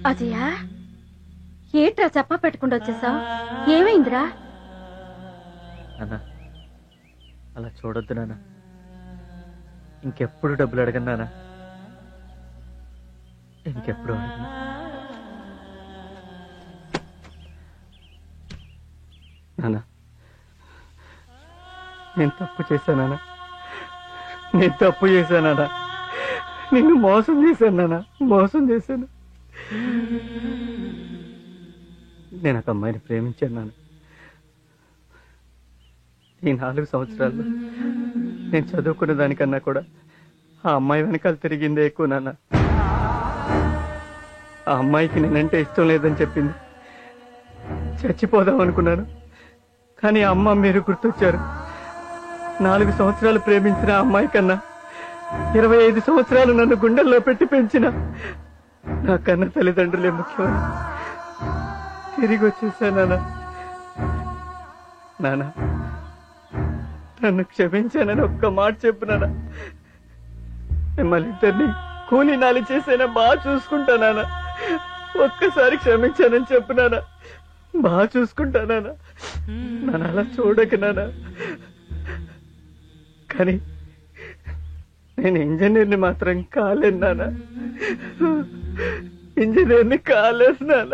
అజయా, ఏట్రా చెప్పా పెట్టుకుంటూ వచ్చేసావు? ఏమైందిరా? నాన్న అలా చూడొద్దు నాన్న. ఇంకెప్పుడు డబ్బులు అడగను నాన్న. ఇంకెప్పుడు అడగను. నాన్న నేను తప్పు చేశానా? నేను తప్పు చేశానా? నిన్ను మోసం చేశాను నాన్న, మోసం చేశాను. నేను ఒక అమ్మాయిని ప్రేమించాను నాన్న. ఈ 4 సంవత్సరాల్లో నేను చదువుకున్న దానికన్నా కూడా ఆ అమ్మాయి వెనకాల తిరిగిందే ఎక్కువ నాన్న. ఆ అమ్మాయికి నేనంటే ఇష్టం లేదని చెప్పింది. చచ్చిపోదాం అనుకున్నాను, కానీ అమ్మ మీరు గుర్తొచ్చారు. 4 సంవత్సరాలు ప్రేమించిన ఆ అమ్మాయి కన్నా 25 సంవత్సరాలు నన్ను గుండెల్లో పెట్టి పెంచిన నా కన్న తల్లిదండ్రులే ముఖ్యమని తిరిగి వచ్చేసానా? నాన్న నన్ను క్షమించానని ఒక్క మాట చెప్పునానా? మిమ్మల్ని ఇద్దరిని కూలీ నాలి చేసైనా బాగా చూసుకుంటానా? ఒక్కసారి క్షమించానని చెప్పునానా? బాగా చూసుకుంటానా? నన్ను అలా చూడక నానా. కానీ నేను ఇంజనీర్ని మాత్రం కాలేను నాన్న. ఇంజనీర్ని కాలేను నాన్న.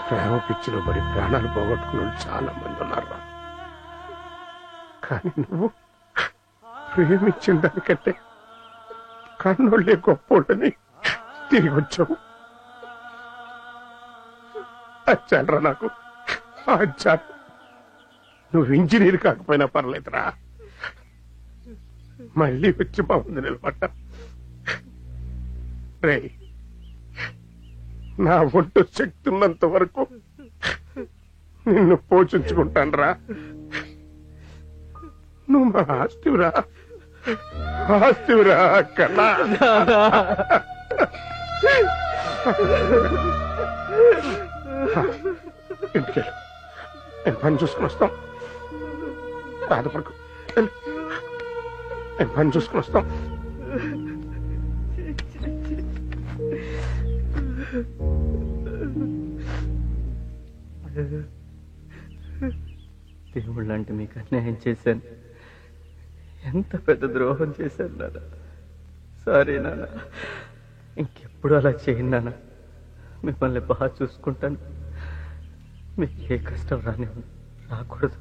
ప్రేమ పిచ్చిలో పడి ప్రాణాలు పోగొట్టుకున్న చాలా మంది ఉన్నారు. కానీ నువ్వు ప్రేమించిన దానికంటే కన్నోళ్ళే గొప్పోళ్ళని తిరిగి వచ్చావు. అచ్చాలరా నాకు, అచ్చాలు. నువ్వు ఇంజనీర్ కాకపోయినా పర్లేదురా, మళ్ళీ వచ్చి మా ముందు నిలబడ్డా. రే, నా ఒంటు శక్తి ఉన్నంత వరకు నిన్ను పోషించుకుంటానురా. నువ్వు మా ఆస్తివిరా, ఆస్తివిరా కన్నా. ఇంటికెళ్ళు, నేను పని చూసుకుని వస్తాం. బాధపడకు, నేను పని చూసుకుని వస్తాం. దేవుళ్ళు లాంటి మీకు అన్యాయం చేశాను. ఎంత పెద్ద ద్రోహం చేశాను నాన్న. సారీ నాన్న, ఇంకెప్పుడు అలా చేయను నాన్న. మిమ్మల్ని బాగా చూసుకుంటాను. మీకు ఏ కష్టం రాకూడదు.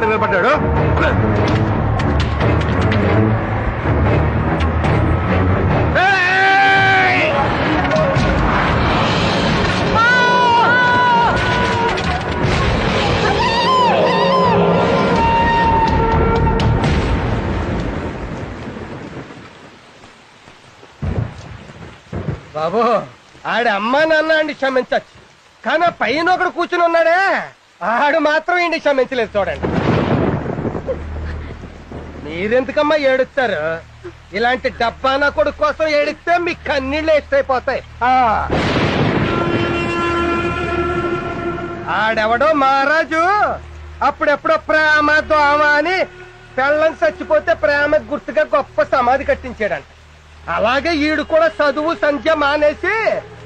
నిలబడ్డాడు. బాబు, ఆడి అమ్మా నాన్న అండి క్షమించచ్చు, కానీ ఆ పైన ఒకడు కూర్చుని ఉన్నాడే ఆడు మాత్రం ఇండి క్షమించలేదు. చూడండి, మీరెందుకమ్మా ఏడుస్తారు? ఇలాంటి డబ్బానా కొడుకు కోసం ఏడిస్తే మీ కన్నీళ్ళు ఎత్తైపోతాయి. ఆడెవడో మహారాజు అప్పుడెప్పుడో ప్రేమ దోమ అని పెళ్ళం చచ్చిపోతే ప్రేమ గుర్తుగా గొప్ప సమాధి కట్టించాడంట. అలాగే ఈడు కూడా చదువు సంధ్య మానేసి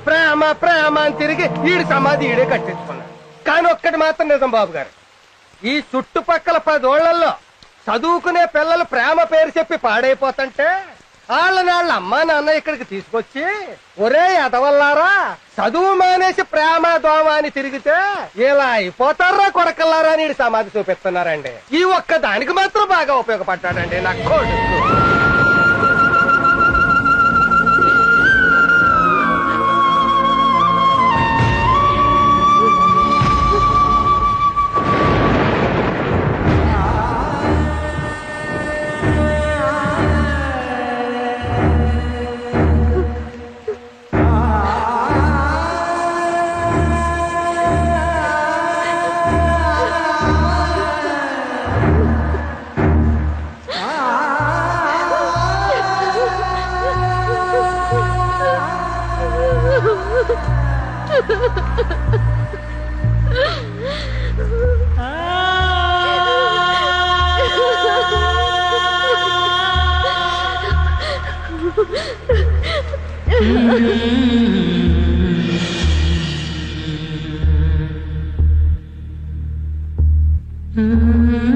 ప్రేమ ప్రేమ అని తిరిగి ఈడు సమాధి ఈడే కట్టించుకున్నాడు. కానీ ఒక్కటి మాత్రం నిజం బాబు గారు, ఈ చుట్టుపక్కల 10 ఓళ్లలో చదువుకునే పిల్లలు ప్రేమ పేరు చెప్పి పాడైపోతుంటే వాళ్ళ అమ్మా నాన్న ఇక్కడికి తీసుకొచ్చి, ఒరే ఎదవల్లారా, చదువు మానేసి ప్రేమ దోమ అని తిరిగితే ఇలా అయిపోతారా కొడకల్లారా అని సమాధి చూపిస్తున్నారండి. ఈ ఒక్క దానికి మాత్రం బాగా ఉపయోగపడ్డాడండి నా కొడుకు. Mm-hmm.